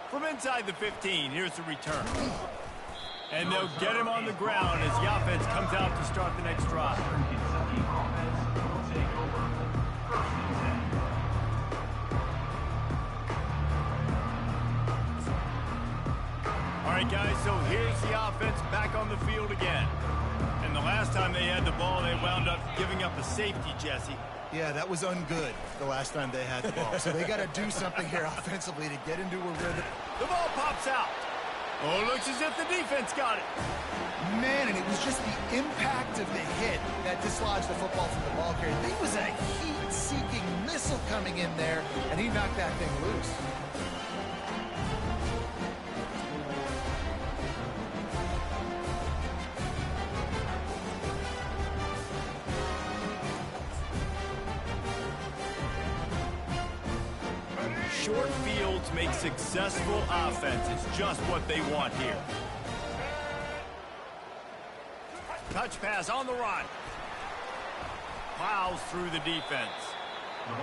From inside the 15, here's the return. And they'll get him on the ground as the offense comes out to start the next drive. Kentucky offense will take over 1st and 10. All right, guys, so here's the offense back on the field again. And the last time they had the ball, they wound up giving up a safety, Jesse. Yeah, that was ungood the last time they had the ball. So they got to do something here offensively to get into a rhythm. The ball pops out. Oh, looks as if the defense got it. Man, and it was just the impact of the hit that dislodged the football from the ball carrier. There was a heat-seeking missile coming in there, and he knocked that thing loose. Short fields make successful offense. It's just what they want here. Touch pass on the run. Plows through the defense.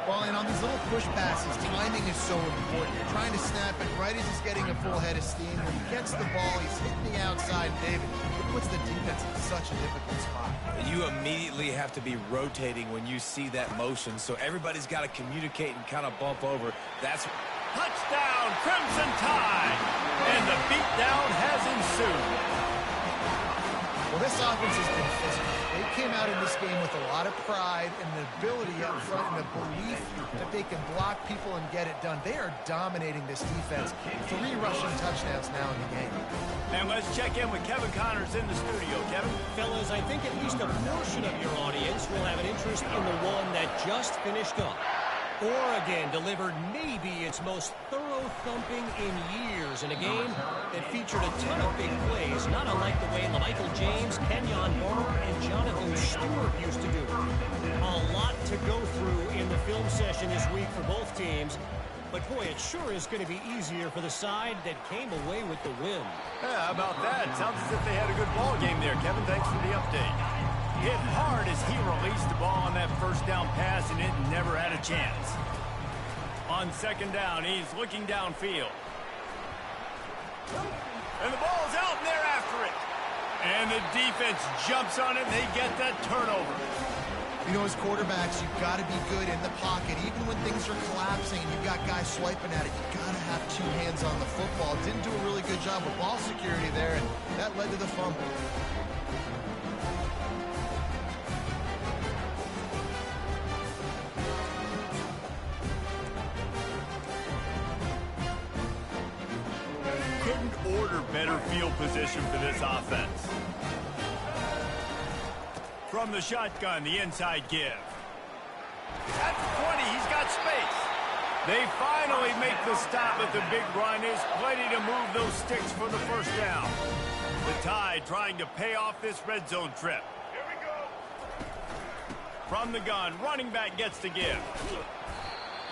Well, and on these little push passes, timing is so important. You're trying to snap it right as he's getting a full head of steam. When he gets the ball, he's hitting the outside. David, it puts the defense in such a difficult spot. You immediately have to be rotating when you see that motion, so everybody's got to communicate and kind of bump over. That's touchdown, Crimson Tide! And the beatdown has ensued. Well, this offense has been physical. They came out in this game with a lot of pride and the ability up front and the belief that they can block people and get it done. They are dominating this defense. 3 rushing touchdowns now in the game. And let's check in with Kevin Connors in the studio. Kevin? Fellas, I think at least a portion of your audience will have an interest in the one that just finished up. Oregon delivered maybe its most thorough thumping in years in a game that featured a ton of big plays, not unlike the way LaMichael James, Kenyon Barner, and Jonathan Stewart used to do it. A lot to go through in the film session this week for both teams, but boy, it sure is going to be easier for the side that came away with the win. Yeah, how about that? Sounds as if they had a good ball game there, Kevin. Thanks for the update. Hit hard as he released the ball on that first down pass, and it never had a chance. On second down, he's looking downfield. And the ball's out, and they're after it. And the defense jumps on it, and they get that turnover. You know, as quarterbacks, you've got to be good in the pocket. Even when things are collapsing and you've got guys swiping at it, you've got to have 2 hands on the football. Didn't do a really good job with ball security there, and that led to the fumble. Couldn't order better field position for this offense. From the shotgun, the inside give. At the 20, he's got space. They finally make the stop, but the big run is plenty to move those sticks for the first down. The Tide trying to pay off this red zone trip. Here we go. From the gun, running back gets to give.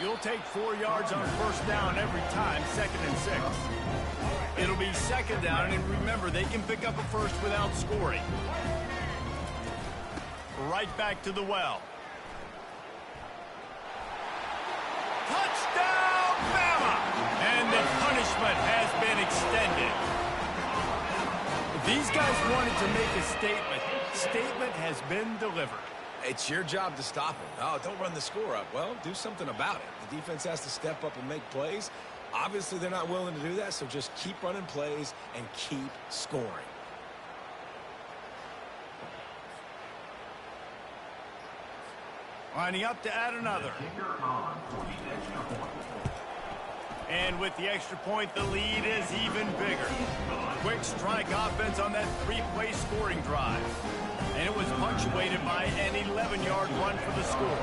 You'll take 4 yards on first down every time, 2nd and 6. It'll be 2nd down, and remember, they can pick up a first without scoring. Right back to the well. Touchdown, Bama! And the punishment has been extended. These guys wanted to make a statement. Statement has been delivered. It's your job to stop him. Oh, don't run the score up. Well, do something about it. The defense has to step up and make plays. Obviously, they're not willing to do that, so just keep running plays and keep scoring. Lining up to add another. And with the extra point, the lead is even bigger. Quick strike offense on that 3-play scoring drive. And it was punctuated by an 11-yard run for the score.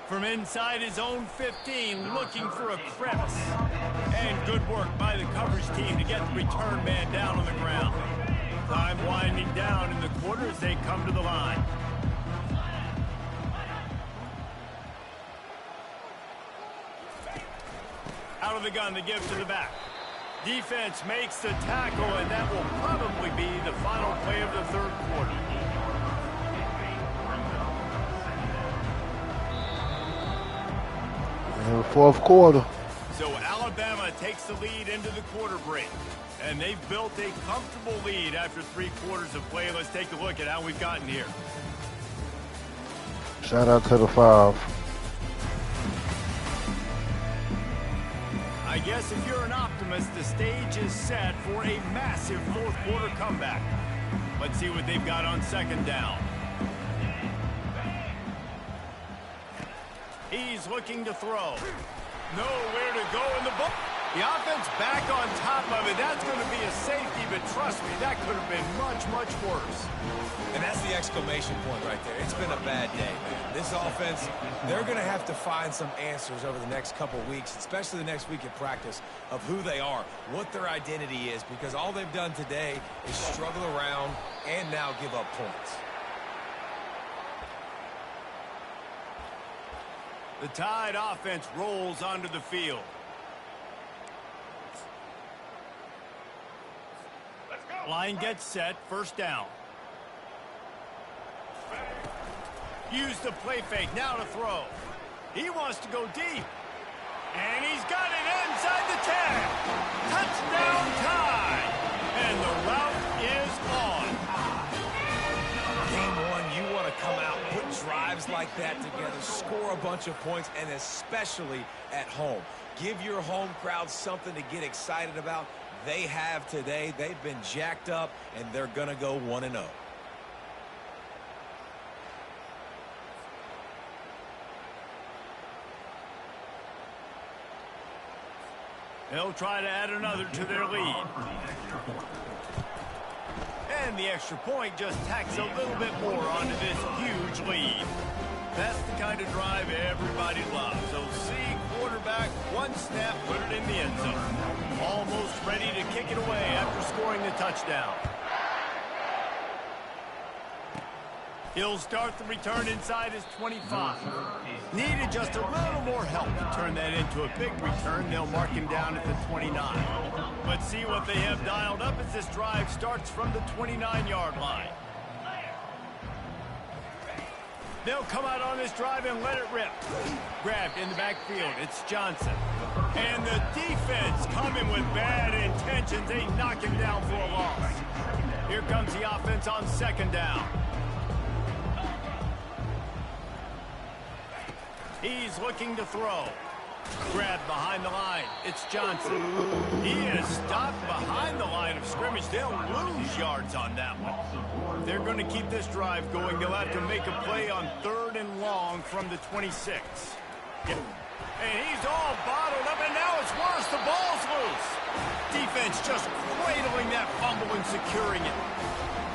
From inside his own 15, looking for a crevice. And good work by the coverage team to get the return man down on the ground. Time winding down in the quarter as they come to the line. Out of the gun, the give to the back. Defense makes the tackle, and that will probably be the final play of the 3rd quarter. In the 4th quarter. So Alabama takes the lead into the quarter break. And they've built a comfortable lead after 3 quarters of play. Let's take a look at how we've gotten here. Shout out to the 5. I guess if you're an optimist, the stage is set for a massive 4th quarter comeback. Let's see what they've got on 2nd down. He's looking to throw. Nowhere to go in the ball. The offense back on top of it. That's going to be a safety, but trust me, that could have been much, much worse. And that's the exclamation point right there. It's been a bad day, man. This offense, they're going to have to find some answers over the next couple weeks, especially the next week at practice, of who they are, what their identity is, because all they've done today is struggle around and now give up points. The Tide offense rolls onto the field. Line gets set, 1st down. Use the play fake, now to throw. He wants to go deep. And he's got it inside the 10. Touchdown Tide. And the route is on. Game 1, you want to come out, put drives like that together, score a bunch of points, and especially at home. Give your home crowd something to get excited about. They have today. They've been jacked up, and they're going to go 1-0. They'll try to add another to their lead. And the extra point just tacks a little bit more onto this huge lead. That's the kind of drive everybody loves. So see quarterback, one snap, put it in the end zone. Almost ready to kick it away after scoring the touchdown. He'll start the return inside his 25. Needed just a little more help to turn that into a big return. They'll mark him down at the 29. Let's see what they have dialed up as this drive starts from the 29-yard line. They'll come out on this drive and let it rip. Grabbed in the backfield. It's Johnson. And the defense coming with bad intentions. They knock him down for a loss. Here comes the offense on second down. He's looking to throw. Grabbed behind the line. It's Johnson. He is stopped behind the line of scrimmage. They'll lose yards on that one. They're going to keep this drive going. They'll have to make a play on 3rd and long from the 26. And he's all bottled up, and now it's worse. The ball's loose. Defense just cradling that fumble and securing it.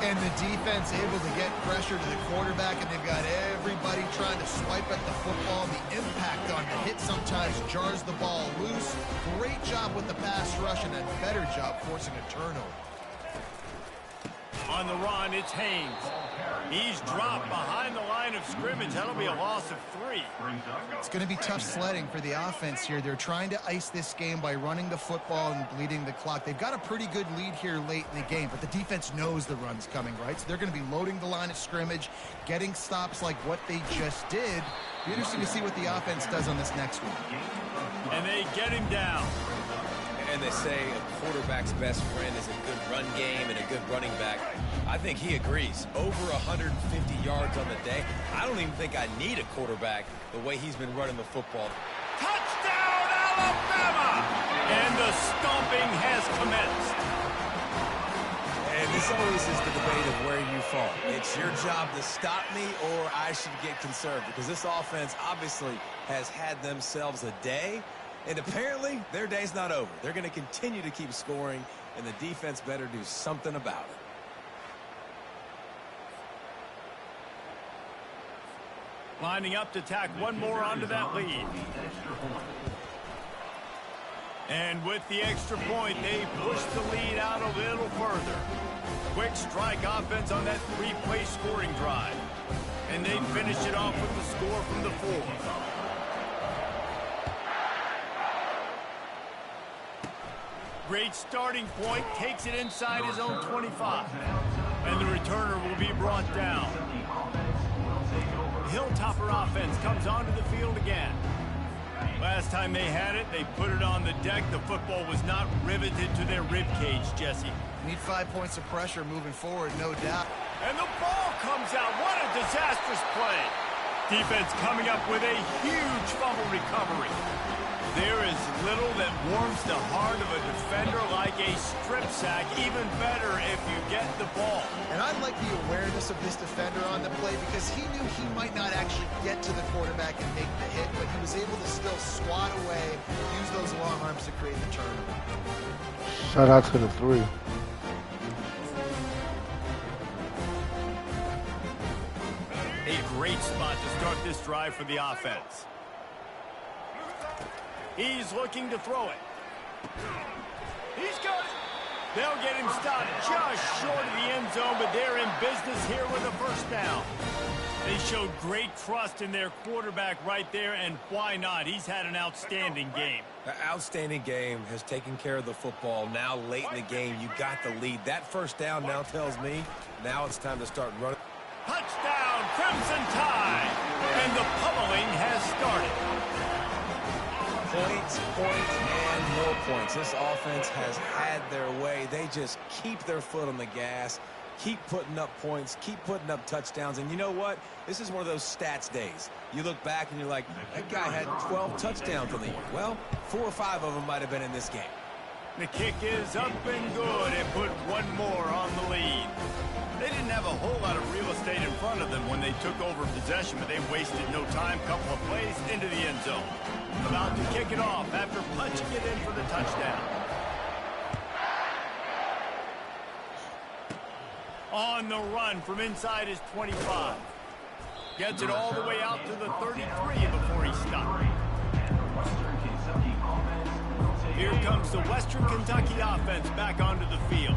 And the defense able to get pressure to the quarterback, and they've got everybody trying to swipe at the football. The impact on the hit sometimes jars the ball loose. Great job with the pass rush and a better job forcing a turnover. On the run, it's Haynes. He's dropped behind the line of scrimmage. That'll be a loss of 3. It's going to be tough sledding for the offense here. They're trying to ice this game by running the football and bleeding the clock. They've got a pretty good lead here late in the game, but the defense knows the run's coming, right? So they're going to be loading the line of scrimmage, getting stops like what they just did. Be interesting to see what the offense does on this next one. And they get him down. And they say a quarterback's best friend is a good run game and a good running back. I think he agrees. Over 150 yards on the day. I don't even think I need a quarterback the way he's been running the football. Touchdown, Alabama! And the stomping has commenced. And this always is the debate of where you fall. It's your job to stop me, or I should get conserved, because this offense obviously has had themselves a day. And apparently, their day's not over. They're going to continue to keep scoring, and the defense better do something about it. Lining up to tack one more onto that lead. And with the extra point, they push the lead out a little further. Quick strike offense on that 3-play scoring drive. And they finish it off with the score from the 4. Great starting point, takes it inside his own 25. And the returner will be brought down. Hilltopper offense comes onto the field again. Last time they had it, they put it on the deck. The football was not riveted to their rib cage, Jesse. Need 5 points of pressure moving forward, no doubt. And the ball comes out. What a disastrous play. Defense coming up with a huge fumble recovery. There is little that warms the heart of a defender like a strip sack. Even better if you get the ball. And I like the awareness of this defender on the play, because he knew he might not actually get to the quarterback and make the hit, but he was able to still squat away, use those long arms to create the turnover. Shout out to the 3. A great spot to start this drive for the offense. He's looking to throw it. He's got it. They'll get him stopped just short of the end zone, but they're in business here with a first down. They showed great trust in their quarterback right there, and why not? He's had an outstanding game. An outstanding game, has taken care of the football. Now late in the game, you got the lead. That first down now tells me now it's time to start running. Touchdown, Crimson Tide! And the pummeling has started. Points, and more points. This offense has had their way. They just keep their foot on the gas, Keep putting up points, keep putting up touchdowns. And you know what? This is one of those stats days. You look back and you're like, that guy had 12 touchdowns in the year. Well, 4 or 5 of them might have been in this game. The kick is up and good and put one more on the lead. They didn't have a whole lot of real estate in front of them when they took over possession, but they wasted no time. Couple of plays into the end zone. About to kick it off after punching it in for the touchdown. On the run from inside his 25. Gets it all the way out to the 33 before he stopped. Here comes the Western Kentucky offense back onto the field.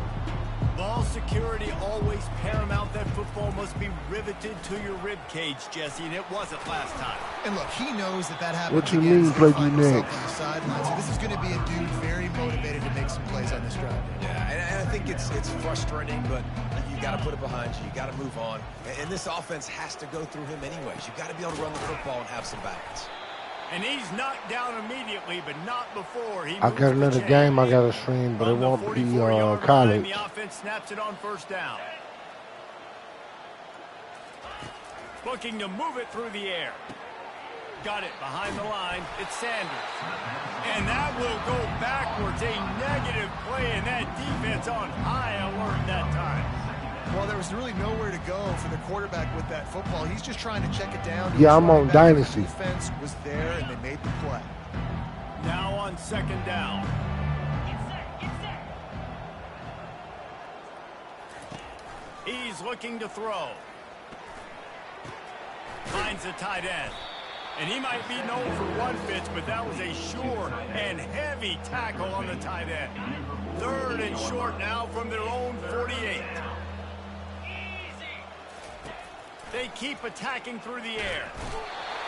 Ball security always paramount. That football must be riveted to your rib cage, Jesse, and it wasn't last time. And look, he knows that happens. What you mean, play you next? On the sideline. So this is going to be a dude very motivated to make some plays on this drive. Yeah, and I think it's frustrating, but you got to put it behind you. You got to move on. And this offense has to go through him anyways. You got to be able to run the football and have some balance. And he's knocked down immediately, but not before he I got another game I got to stream, but it won't be college. The offense snaps it on first down. Looking to move it through the air. Got it behind the line. It's Sanders. And that will go backwards. A negative play, and that defense on high alert that time. Well, there was really nowhere to go for the quarterback with that football. He's just trying to check it down. Yeah, I'm on Dynasty. The defense was there, and they made the play. Now on second down. He's looking to throw. Finds a tight end. And he might be known for one pitch, but that was a sure and heavy tackle on the tight end. Third and short now from their own 48. They keep attacking through the air.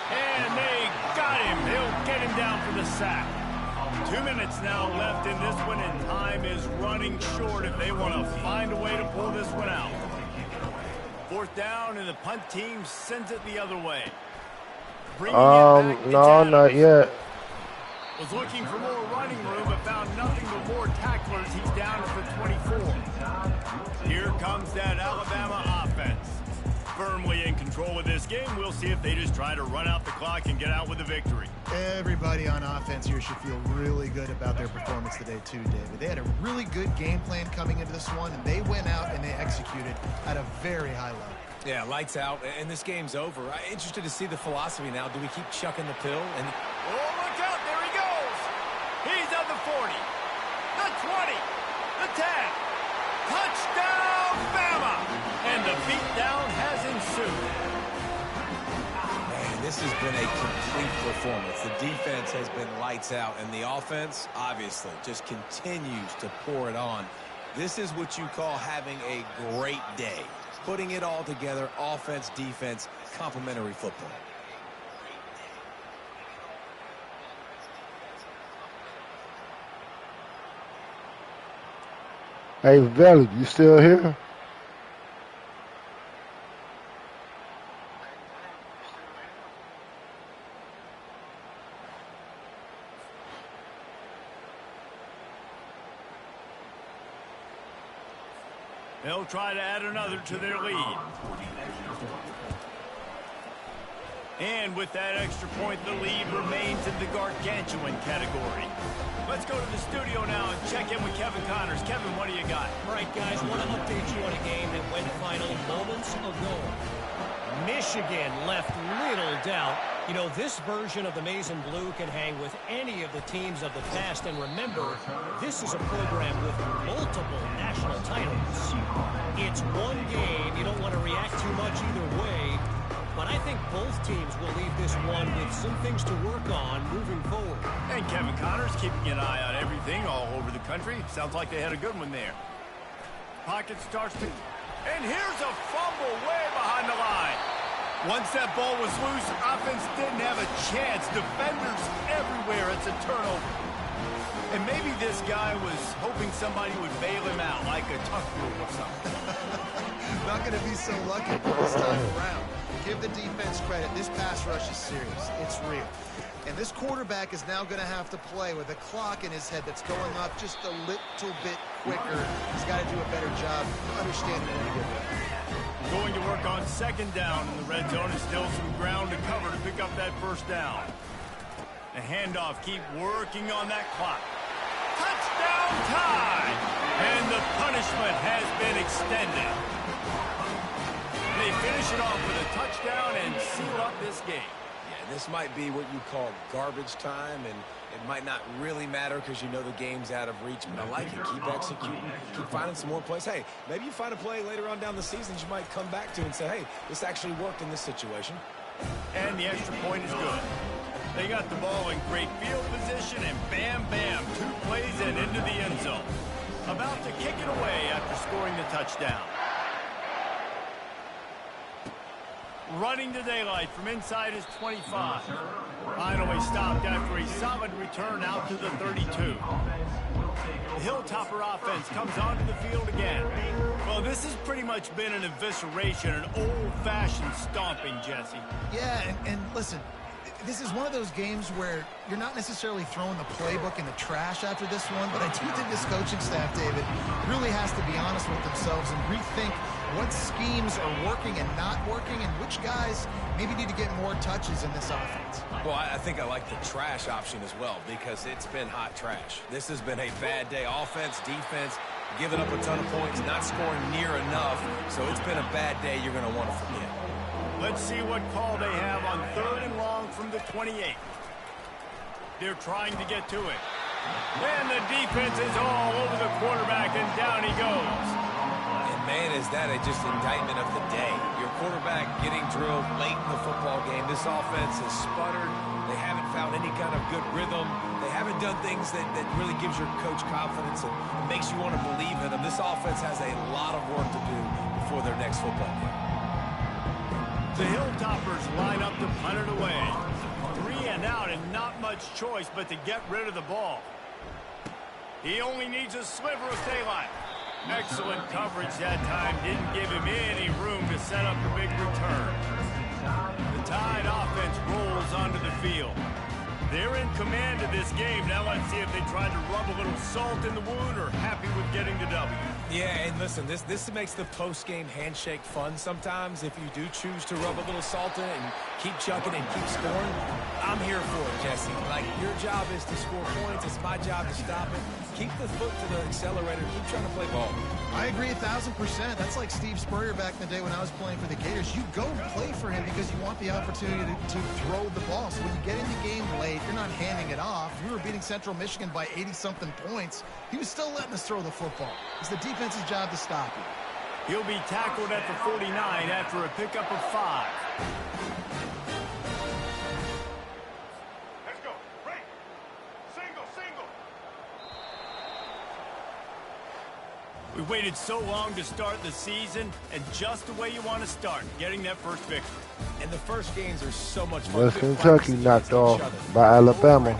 And they got him. They'll get him down for the sack. 2 minutes now left in this one, and time is running short if they want to find a way to pull this one out. Fourth down, and the punt team sends it the other way. No, not yet. Was looking for more running room, but found nothing but more tacklers. He's down to the 24. Here comes that Alabama offense. Firmly in control of this game. We'll see if they just try to run out the clock and get out with a victory. Everybody on offense here should feel really good about their performance today too, David. They had a really good game plan coming into this one, and they went out and they executed at a very high level. Yeah, lights out, and this game's over. I'm interested to see the philosophy now. Do we keep chucking the pill? And oh, look out. There he goes. He's on the 40, the 20, the 10. Touchdown, Bama. And the beatdown has ensued. Man, this has been a complete performance. The defense has been lights out, and the offense, obviously, just continues to pour it on. This is what you call having a great day. Putting it all together, offense, defense, complementary football. Hey, Valley, you still here? They'll try to add another to their lead. And with that extra point, the lead remains in the gargantuan category. Let's go to the studio now and check in with Kevin Connors. Kevin, what do you got? All right, guys, want to update you on a game that went final moments ago. Michigan left little doubt. You know, this version of the Maize and Blue can hang with any of the teams of the past. And remember, this is a program with multiple national titles. It's one game. You don't want to react too much either way. But I think both teams will leave this one with some things to work on moving forward. And Kevin Connors keeping an eye on everything all over the country. Sounds like they had a good one there. Pocket starts to... And here's a fumble way behind the line. Once that ball was loose, offense didn't have a chance. Defenders everywhere. It's a turnover. And maybe this guy was hoping somebody would bail him out, like a tuck rule or something. Not going to be so lucky this time around. give the defense credit. This pass rush is serious. It's real. And this quarterback is now going to have to play with a clock in his head that's going up just a little bit quicker. He's got to do a better job understanding when to get there. Going to work on second down in the red zone, and still some ground to cover to pick up that first down. The handoff, keep working on that clock. Touchdown time! And the punishment has been extended. They finish it off with a touchdown and seal up this game. Yeah, this might be what you call garbage time, and it might not really matter because you know the game's out of reach, but I like it. Keep executing, keep finding some more plays. Hey, maybe you find a play later on down the season you might come back to and say, hey, this actually worked in this situation. And the extra point is good. They got the ball in great field position, and bam, bam, 2 plays and into the end zone. About to kick it away after scoring the touchdown. Running to daylight from inside his 25. Finally stopped after a solid return out to the 32. The Hilltopper offense comes onto the field again. Well, this has pretty much been an evisceration, an old-fashioned stomping, Jesse. Yeah, and listen, this is one of those games where you're not necessarily throwing the playbook in the trash after this one, but I do think this coaching staff, David, really has to be honest with themselves and rethink what schemes are working and not working and which guys maybe need to get more touches in this offense. Well, I think I like the trash option as well because it's been hot trash. This has been a bad day. Offense, defense, giving up a ton of points, not scoring near enough. So it's been a bad day you're going to want to forget. Let's see what call they have on 3rd and long from the 28. They're trying to get to it. And the defense is all over the quarterback, and down he goes. And, man, is that just indictment of the day. Your quarterback getting drilled late in the football game. This offense has sputtered. They haven't found any kind of good rhythm. They haven't done things that really gives your coach confidence and makes you want to believe in them. This offense has a lot of work to do before their next football game. The Hilltoppers line up to punt it away. 3 and out and not much choice but to get rid of the ball. He only needs a sliver of daylight. Excellent coverage that time. Didn't give him any room to set up a big return. The Tide offense rolls onto the field. They're in command of this game. Now let's see if they try to rub a little salt in the wound or happy with getting the W. Yeah, and listen, this makes the post-game handshake fun sometimes. If you do choose to rub a little salt in it and keep chucking and keep scoring, I'm here for it, Jesse. Like, your job is to score points. It's my job to stop it. Keep the foot to the accelerator. Keep trying to play ball. I agree 1,000%. That's like Steve Spurrier back in the day when I was playing for the Gators. You go play for him because you want the opportunity to throw the ball. So when you get in the game late, you're not handing it off. We were beating Central Michigan by 80-something points. He was still letting us throw the football. It's the defense's job to stop him. He'll be tackled at the 49 after a pickup of 5. Let's go. Break. Single. We waited so long to start the season, and just the way you want to start, getting that first victory. And the first games are so much fun. West Kentucky knocked off by Alabama.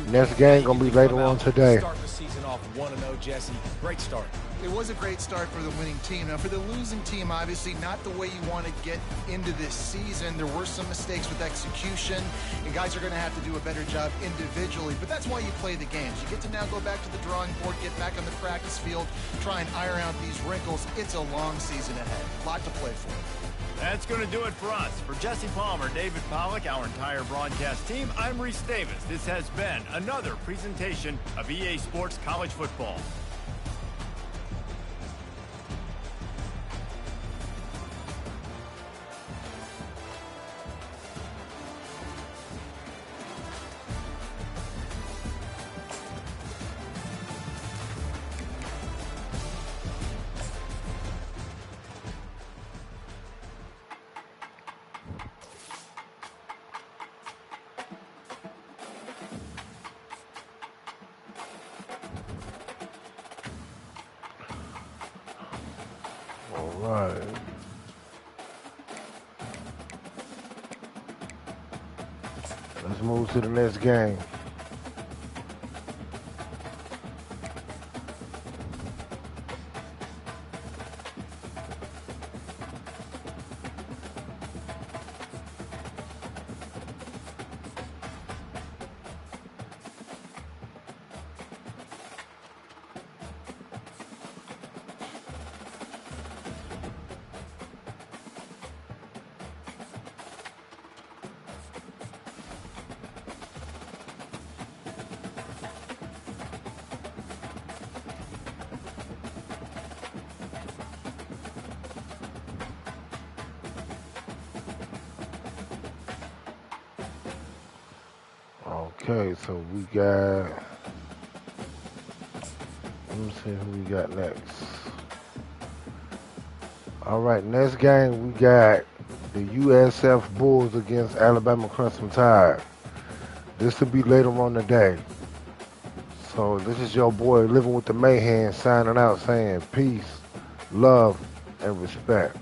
Next game going to be later on today. Start the season off 1-0, Jesse. Great start. It was a great start for the winning team. Now, for the losing team, obviously not the way you want to get into this season. There were some mistakes with execution, and guys are going to have to do a better job individually. But that's why you play the games. You get to now go back to the drawing board, get back on the practice field, try and iron out these wrinkles. It's a long season ahead. A lot to play for. That's going to do it for us. For Jesse Palmer, David Pollack, our entire broadcast team, I'm Reese Davis. This has been another presentation of EA Sports College Football. All right. Let's move to the next game. Okay, so we got. Let me see who we got next. All right, next game we got the USF Bulls against Alabama Crimson Tide. This will be later on today. So this is your boy Living with the Mayhem signing out saying peace, love, and respect.